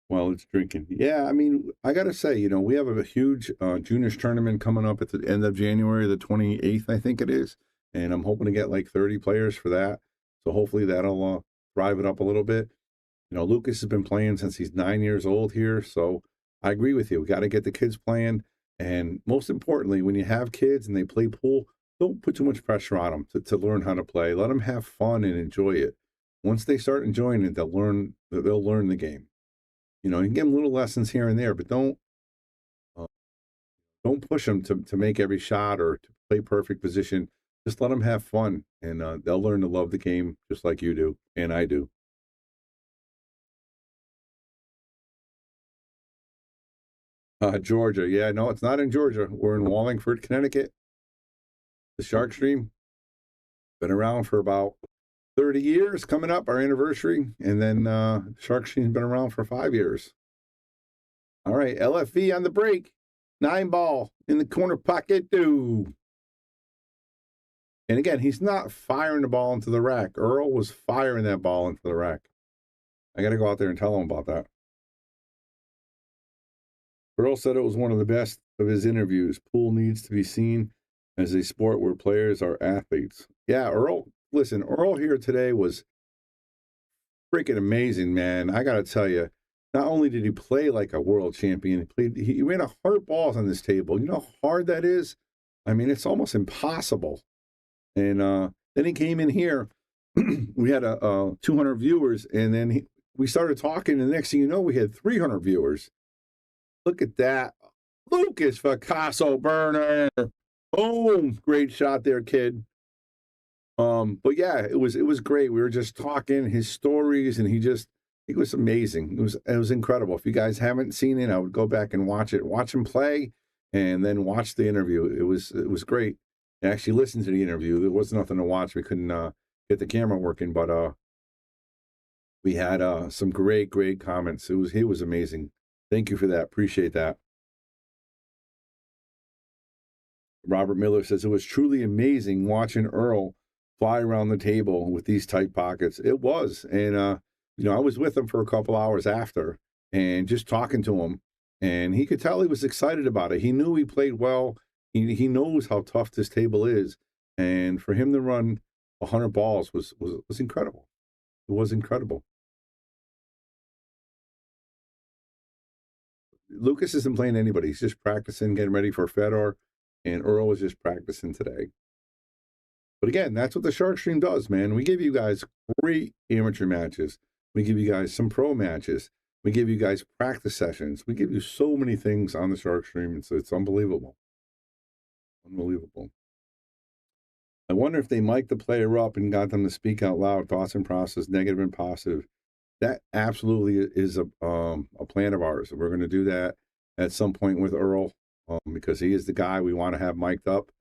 while it's drinking. Yeah, I mean, I got to say, you know, we have a huge juniors tournament coming up at the end of January, the 28th, I think it is. And I'm hoping to get like 30 players for that. So hopefully that'll drive it up a little bit. You know, Lukas has been playing since he's 9 years old here. So I agree with you. We got to get the kids playing. And most importantly, when you have kids and they play pool, don't put too much pressure on them to learn how to play. Let them have fun and enjoy it. Once they start enjoying it, they'll learn the game. You know, you can give them little lessons here and there, but don't push them to make every shot or to play perfect position. Just let them have fun, and they'll learn to love the game just like you do and I do. Georgia. Yeah, no, it's not in Georgia. We're in Wallingford, Connecticut. The Shark Stream. Been around for about 30 years coming up, our anniversary. And then Shark Stream's been around for 5 years. All right, LFV on the break. 9 ball in the corner pocket. And again, he's not firing the ball into the rack. Earl was firing that ball into the rack. I got to go out there and tell him about that. Earl said it was one of the best of his interviews. Pool needs to be seen as a sport where players are athletes. Yeah, Earl, listen, Earl here today was freaking amazing, man. I got to tell you, not only did he play like a world champion, he ran 100 balls on this table. You know how hard that is? I mean, it's almost impossible. And then he came in here. We had 200 viewers, and then we started talking, and the next thing you know, we had 300 viewers. Look at that. Lukas Verner. Boom. Great shot there, kid. But yeah, it was great. We were just talking his stories, and it was amazing. It was incredible. If you guys haven't seen it, I would go back and watch it. Watch him play, and then watch the interview. It was great. I actually listened to the interview. There was nothing to watch. We couldn't get the camera working, but we had some great comments. It was amazing. Thank you for that. Appreciate that. Robert Miller says it was truly amazing watching Earl fly around the table with these tight pockets. It was. And, you know, I was with him for a couple hours after and just talking to him. And he could tell he was excited about it. He knew he played well. He knows how tough this table is. And for him to run 100 balls was incredible. It was incredible. Lukas isn't playing anybody. He's just practicing, getting ready for Fedor, and Earl is just practicing today. But again, that's what the Shark Stream does, man. We give you guys great amateur matches. We give you guys some pro matches. We give you guys practice sessions. We give you so many things on the Shark Stream. It's unbelievable. Unbelievable. I wonder if they mic'd the player up and got them to speak out loud, thoughts and process, negative and positive. That absolutely is a plan of ours. We're going to do that at some point with Earl because he is the guy we want to have mic'd up.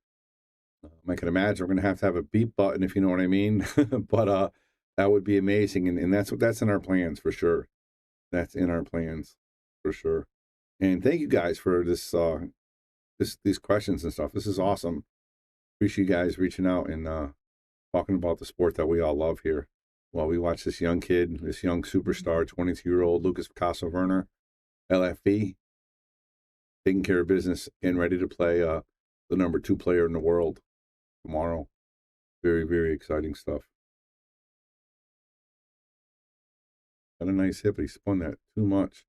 I can imagine we're going to have a beep button, if you know what I mean. But that would be amazing, and that's in our plans for sure. That's in our plans for sure. And thank you guys for this these questions and stuff. This is awesome. Appreciate you guys reaching out and talking about the sport that we all love here. While we watch this young kid, this young superstar, 22-year-old Lukas Verner, LFV, taking care of business, getting ready to play the number 2 player in the world tomorrow. Very, very exciting stuff. Got a nice hit, but he spun that too much.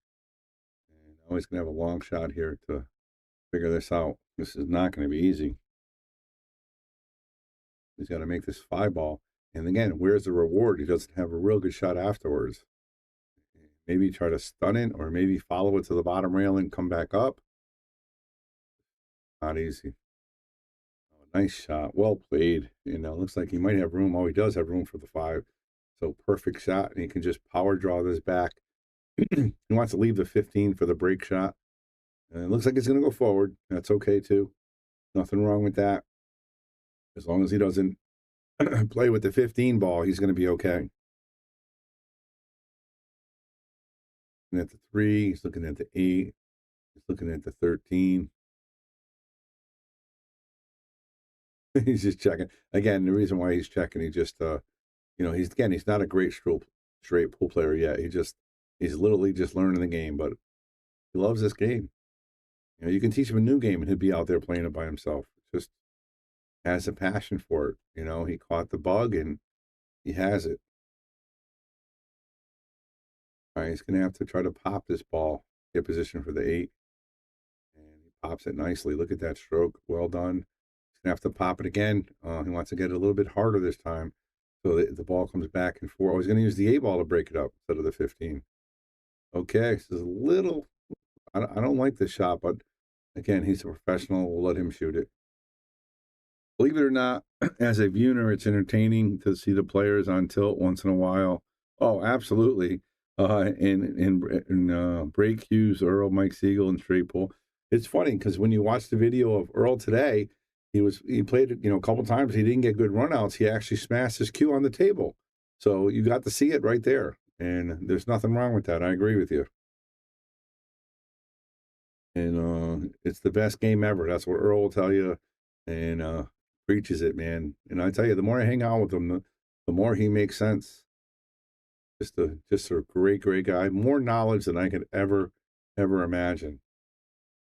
And now he's going to have a long shot here to figure this out. This is not going to be easy. He's got to make this 5-ball. And again, where's the reward? He doesn't have a real good shot afterwards. Maybe try to stun it, or maybe follow it to the bottom rail and come back up. Not easy. Oh, nice shot. Well played. Looks like he might have room. Oh, he does have room for the 5. So perfect shot. And he can just power draw this back. He wants to leave the 15 for the break shot. And it looks like it's going to go forward. That's okay, too. Nothing wrong with that. As long as he doesn't play with the 15 ball, he's going to be okay. Looking at the 3, he's looking at the 8, he's looking at the 13. He's just checking. Again, the reason why he's checking, he just, he's not a great straight pool player yet. He's literally just learning the game, but he loves this game. You can teach him a new game and he'll be out there playing it by himself. Just has a passion for it. He caught the bug and he has it. All right, he's going to have to try to pop this ball, get position for the 8. And he pops it nicely. Look at that stroke. Well done. He's going to have to pop it again. He wants to get it a little bit harder this time so that the ball comes back and forth. Oh, he's going to use the 8 ball to break it up instead of the 15. Okay, this is a little, I don't like this shot, but again, he's a professional. We'll let him shoot it. Believe it or not, as a viewer, it's entertaining to see the players on tilt once in a while. Oh, absolutely. In break cues, Earl, Mike Siegel, and straight pull. It's funny because when you watch the video of Earl today, he played it, a couple times. He didn't get good runouts. He actually smashed his cue on the table. So you got to see it right there. And there's nothing wrong with that. I agree with you. And it's the best game ever. That's what Earl will tell you. And preaches it, man. And I tell you, the more I hang out with him, the more he makes sense. Just a great, great guy. More knowledge than I could ever imagine.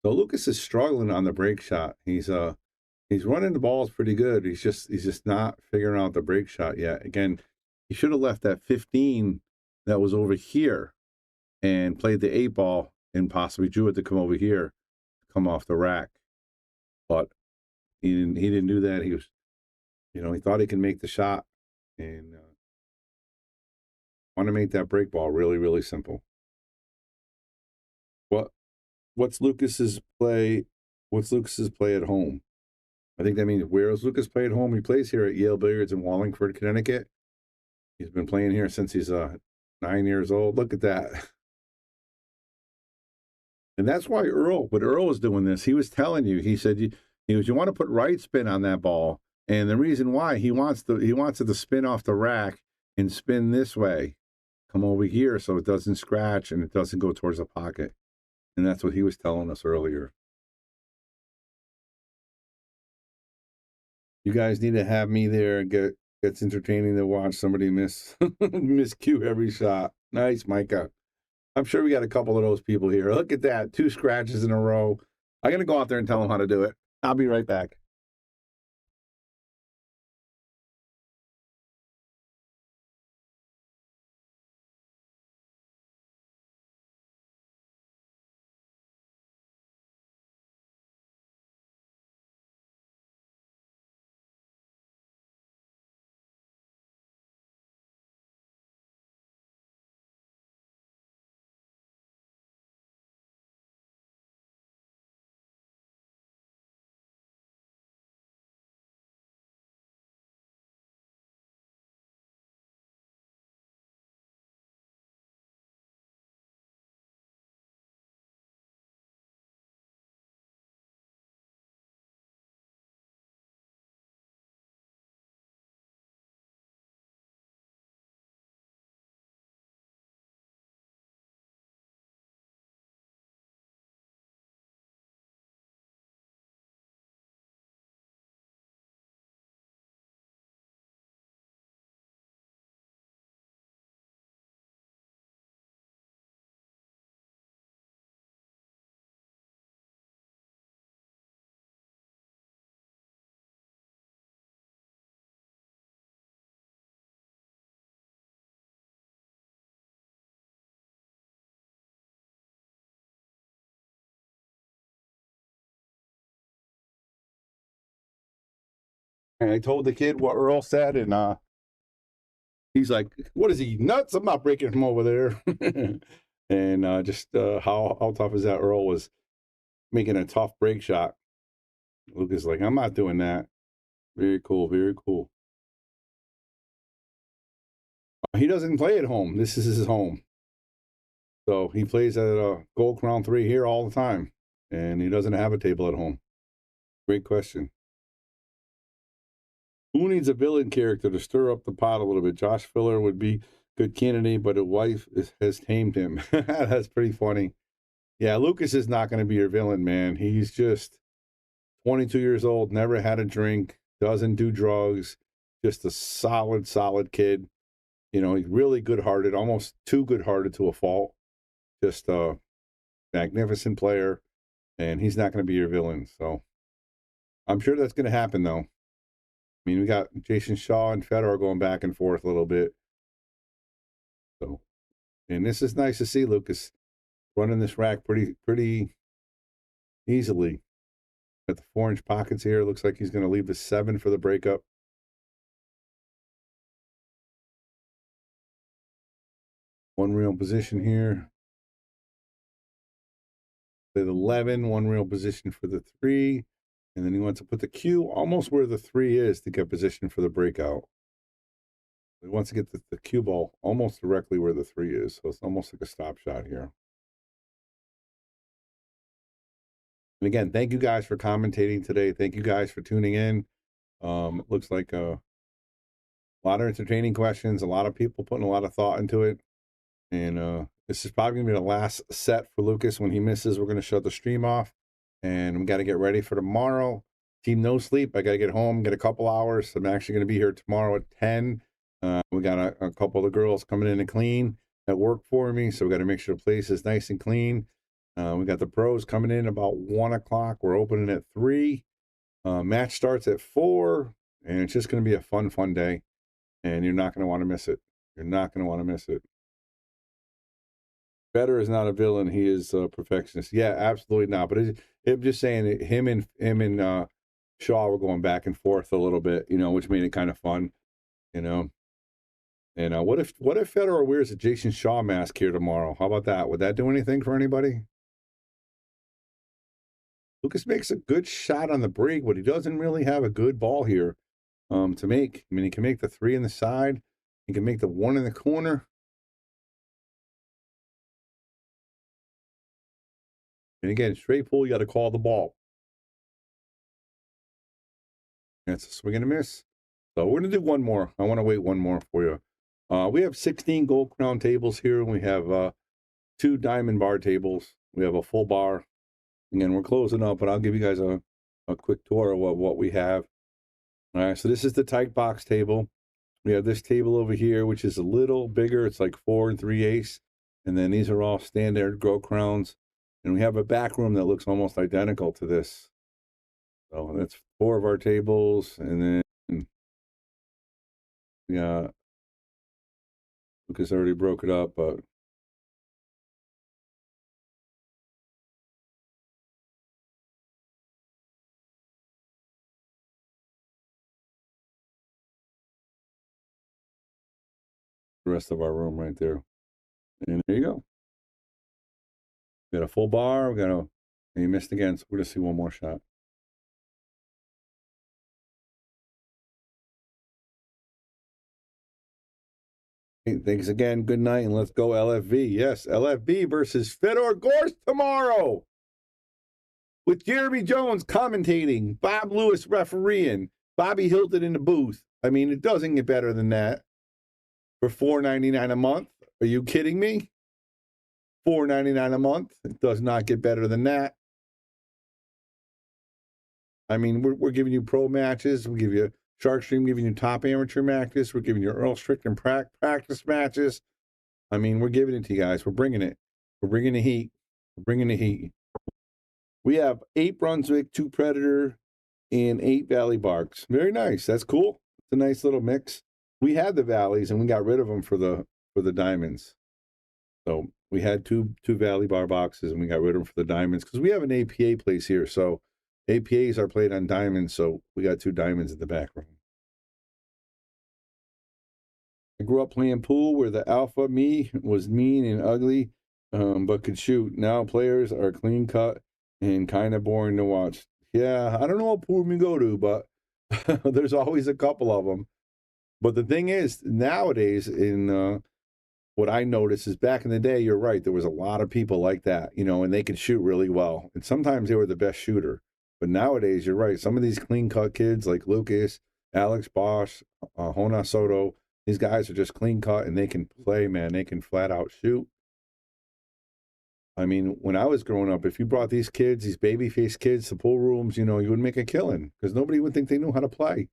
So Lukas is struggling on the break shot. He's running the balls pretty good. He's just not figuring out the break shot yet. Again, he should have left that 15 that was over here and played the 8 ball and possibly drew it to come over here, come off the rack. But he didn't do that. He was, he thought he could make the shot and want to make that break ball really, really simple. What's Lukas's play? What's Lukas's play at home? I think that means where does Lukas play at home? He plays here at Yale Billiards in Wallingford, Connecticut. He's been playing here since he's 9 years old. Look at that. And that's why when Earl was doing this, he was telling you, he said, you want to put right spin on that ball. And the reason why he wants it to spin off the rack and spin this way, come over here so it doesn't scratch and it doesn't go towards the pocket. And that's what he was telling us earlier. You guys need to have me there. It's entertaining to watch somebody miss cue every shot. Nice, Micah. I'm sure we got a couple of those people here. Look at that. 2 scratches in a row. I'm going to go out there and tell them how to do it. I'll be right back. And I told the kid what Earl said, and he's like, "What is he, nuts? I'm not breaking him over there." And just how tough is that? Earl was making a tough break shot. Lukas is like, "I'm not doing that." Very cool, very cool. He doesn't play at home. This is his home. So he plays at Gold Crown 3 here all the time. And he doesn't have a table at home. Great question. Who needs a villain character to stir up the pot a little bit? Josh Filler would be good candidate, but his wife has tamed him. That's pretty funny. Yeah, Lukas is not going to be your villain, man. He's just 22 years old, never had a drink, doesn't do drugs, just a solid kid. You know, he's really good-hearted, almost too good-hearted to a fault. Just a magnificent player, and he's not going to be your villain. So I'm sure that's going to happen, though. I mean, we got Jason Shaw and Fedor going back and forth a little bit. So, and this is nice to see Lukas running this rack pretty easily. Got the 4-inch pockets here. Looks like he's going to leave the 7 for the breakup. One real position here. The 11, one real position for the 3. And then he wants to put the Q almost where the 3 is to get position for the breakout. He wants to get the cue ball almost directly where the 3 is. So it's almost like a stop shot here. And again, thank you guys for commentating today. Thank you guys for tuning in. It looks like a lot of entertaining questions. A lot of people putting a lot of thought into it. And this is probably going to be the last set for Lukas. When he misses, we're going to shut the stream off. And we got to get ready for tomorrow. Team No Sleep. I got to get home, get a couple hours. I'm actually going to be here tomorrow at 10. We got a couple of the girls coming in to clean that work for me. So we got to make sure the place is nice and clean. We got the pros coming in about 1 o'clock. We're opening at 3. Match starts at 4. And it's just going to be a fun day. And you're not going to want to miss it. You're not going to want to miss it. Better is not a villain. He is a perfectionist. Yeah, absolutely not. But I'm just saying that him and Shaw were going back and forth a little bit, you know, which made it kind of fun, you know. And what if Federer wears a Jason Shaw mask here tomorrow? How about that? Would that do anything for anybody? Lukas makes a good shot on the break, but he doesn't really have a good ball here to make. I mean, he can make the 3 in the side. He can make the 1 in the corner. And again, straight pull, you got to call the ball. That's a swing and a miss. So we're going to do one more. I want to wait one more for you. We have 16 gold crown tables here, and we have 2 diamond bar tables. We have a full bar. Again, we're closing up, but I'll give you guys a quick tour of what we have. All right, so this is the tight box table. We have this table over here, which is a little bigger. It's like 4 3/8. And then these are all standard gold crowns. And we have a back room that looks almost identical to this. So that's 4 of our tables. And then we got, Lukas already broke it up, but the rest of our room right there. And there you go. We got a full bar. And he missed again, so we're going to see one more shot. Hey, thanks again. Good night, and let's go LFV. Yes, LFV versus Fedor Gorst tomorrow. With Jeremy Jones commentating, Bob Lewis refereeing, Bobby Hilton in the booth. I mean, it doesn't get better than that. For $4.99 a month. Are you kidding me? $4.99 a month. It does not get better than that. I mean, we're giving you pro matches. We give you Sharkstream, giving you top amateur matches. We're giving you Earl Strickland practice matches. I mean, we're giving it to you guys. We're bringing it. We're bringing the heat. We're bringing the heat. We have 8 Brunswick, 2 Predator, and 8 Valley Barks. Very nice. That's cool. It's a nice little mix. We had the Valleys, and we got rid of them for the Diamonds. So we had two Valley Bar boxes, and we got rid of them for the Diamonds because we have an APA place here. So APAs are played on Diamonds, so we got 2 Diamonds in the back room. I grew up playing pool where the alpha me was mean and ugly, but could shoot. Now players are clean cut and kind of boring to watch. Yeah, I don't know what pool we go to, but there's always a couple of them. But the thing is, nowadays, in what I noticed is back in the day, you're right, there was a lot of people like that, you know, and they could shoot really well. And sometimes they were the best shooter. But nowadays, you're right, some of these clean-cut kids like Lukas, Alex Bosch, Hona Soto, these guys are just clean-cut and they can play, man. They can flat-out shoot. I mean, when I was growing up, if you brought these kids, these baby-faced kids to pool rooms, you know, you would make a killing because nobody would think they knew how to play.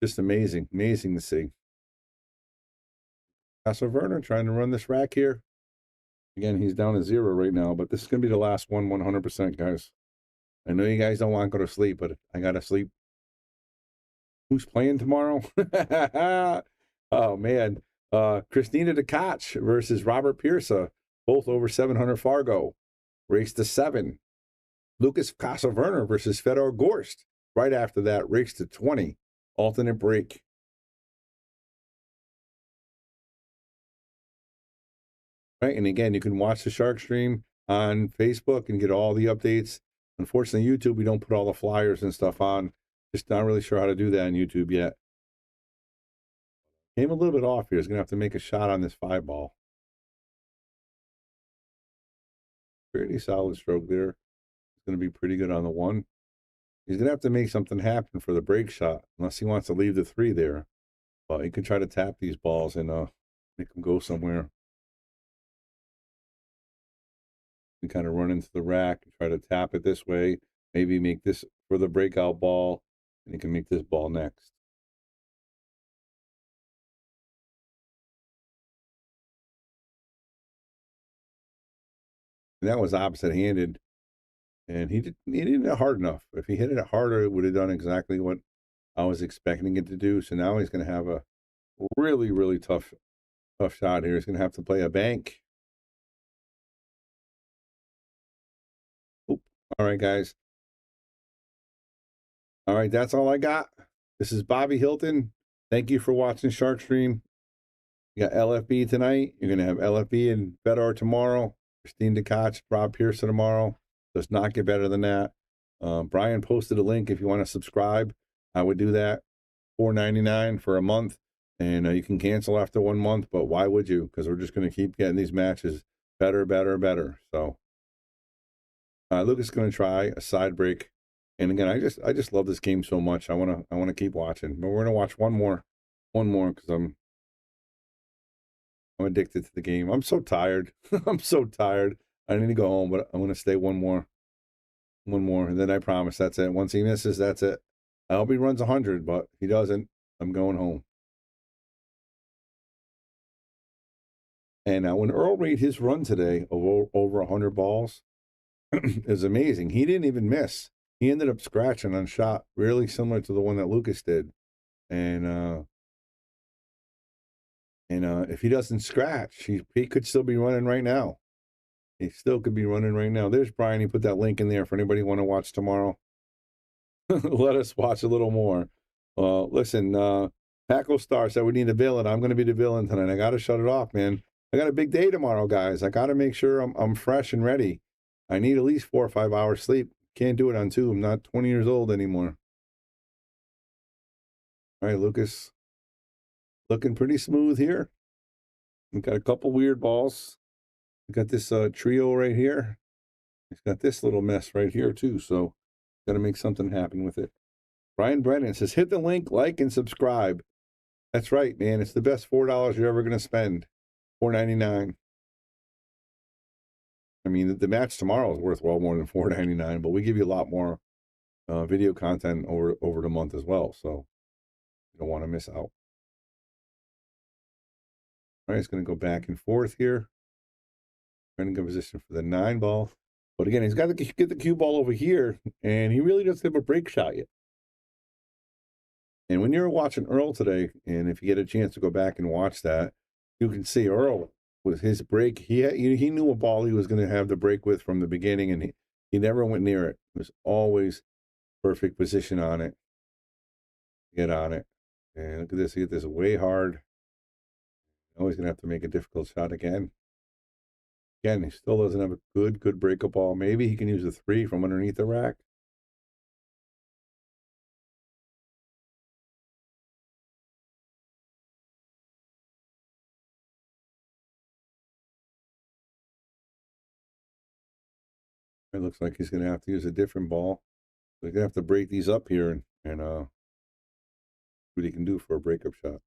Just amazing, amazing to see. So Verner trying to run this rack here. Again, he's down to 0 right now, but this is going to be the last one, 100%, guys. I know you guys don't want to go to sleep, but I got to sleep. Who's playing tomorrow? Oh, man. Christina DeKotch versus Robert Pierce, both over 700 Fargo. Race to 7. Lukas Verner versus Fedor Gorst. Right after that, race to 20. Alternate break. Right, and again, you can watch the Shark Stream on Facebook and get all the updates. Unfortunately, YouTube, we don't put all the flyers and stuff on. Just not really sure how to do that on YouTube yet. Came a little bit off here. He's going to have to make a shot on this 5-ball. Pretty solid stroke there. It's going to be pretty good on the 1. He's going to have to make something happen for the break shot, unless he wants to leave the 3 there. But he can try to tap these balls and make them go somewhere. And kind of run into the rack and try to tap it this way. Maybe make this for the breakout ball, and he can make this ball next. And that was opposite-handed, and he didn't hit it hard enough. If he hit it harder, it would have done exactly what I was expecting it to do. So now he's going to have a really, really tough shot here. He's going to have to play a bank. All right, guys. All right, that's all I got. This is Bobby Hilton. Thank you for watching Shark Stream. You got LFB tonight. You're going to have LFB and Fedor tomorrow. Christine DeKotch, Rob Pearson tomorrow. Does not get better than that. Brian posted a link if you want to subscribe. I would do that. $4.99 for a month. And you can cancel after 1 month, but why would you? Because we're just going to keep getting these matches better, better, better. So Lukas is going to try a side break. And again, I just love this game so much. I want to keep watching. But we're going to watch one more because I'm addicted to the game. I'm so tired. I'm so tired. I need to go home, but I'm going to stay one more, and then I promise that's it. Once he misses, that's it. I hope he runs 100, but if he doesn't, I'm going home. And when Earl made his run today of over 100 balls, is amazing. He didn't even miss. He ended up scratching on shot, really similar to the one that Lukas did. And if he doesn't scratch, he could still be running right now. He still could be running right now. There's Brian. He put that link in there for anybody want to watch tomorrow. Let us watch a little more. Listen, Paco Star said we need a villain. I'm going to be the villain tonight. I got to shut it off, man. I got a big day tomorrow, guys. I got to make sure I'm fresh and ready. I need at least 4 or 5 hours sleep. Can't do it on 2. I'm not 20 years old anymore. All right, Lukas. Looking pretty smooth here. We got a couple weird balls. We got this trio right here. He's got this little mess right here, too. So got to make something happen with it. Brian Brennan says, hit the link, like, and subscribe. That's right, man. It's the best $4 you're ever going to spend. $4.99. I mean, the match tomorrow is worth well more than $4.99, but we give you a lot more video content over the month as well. So you don't want to miss out. All right, it's going to go back and forth here. Trying to get position for the 9 ball. But again, he's got to get the cue ball over here, and he really doesn't have a break shot yet. And when you're watching Earl today, and if you get a chance to go back and watch that, you can see Earl with his break. He knew a ball he was going to have the break with from the beginning, and he never went near it. It was always perfect position on it. Get on it. And look at this. He hit this way hard. Oh, he's going to have to make a difficult shot again. Again, he still doesn't have a good breakup ball. Maybe he can use a 3 from underneath the rack. It looks like he's going to have to use a different ball. We're going to have to break these up here and see what he can do for a breakup shot.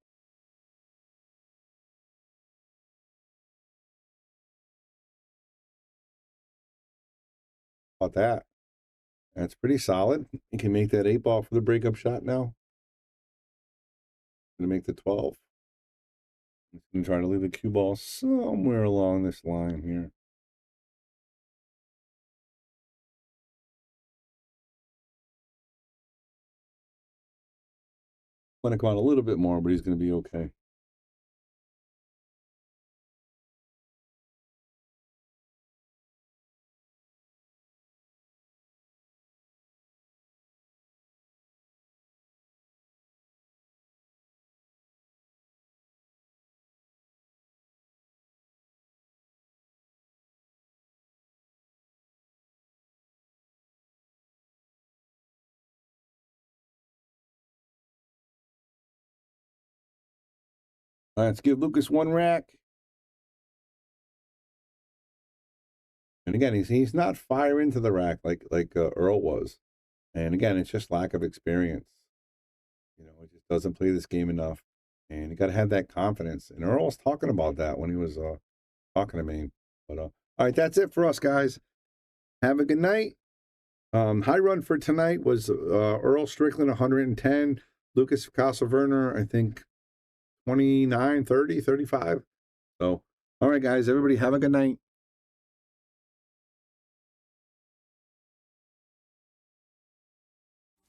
How about that? That's pretty solid. He can make that 8 ball for the breakup shot now. Going to make the 12. He's going to try to leave the cue ball somewhere along this line here. Want to come out a little bit more, but he's going to be okay. All right, let's give Lukas 1 rack. And again, he's not firing to the rack like Earl was. And again, it's just lack of experience. You know, he just doesn't play this game enough. And you got to have that confidence. And Earl's talking about that when he was talking to me. But all right, that's it for us, guys. Have a good night. High run for tonight was Earl Strickland 110, Lukas Verner, I think 29, 30, 35. So, all right, guys, everybody have a good night.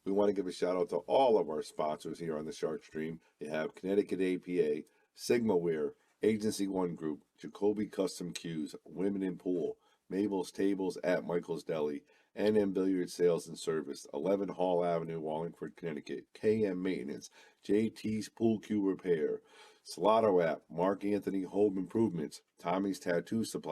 We want to give a shout out to all of our sponsors here on the Shark Stream. You have Connecticut APA, SigmaWare, Agency One Group, Jacoby Custom Cues, Women in Pool, Mabel's Tables at Michael's Deli, NM Billiard Sales and Service, 11 Hall Avenue, Wallingford, Connecticut, KM Maintenance, JT's Pool Cue Repair, Salotto app, Mark Anthony Home Improvements, Tommy's Tattoo Supply,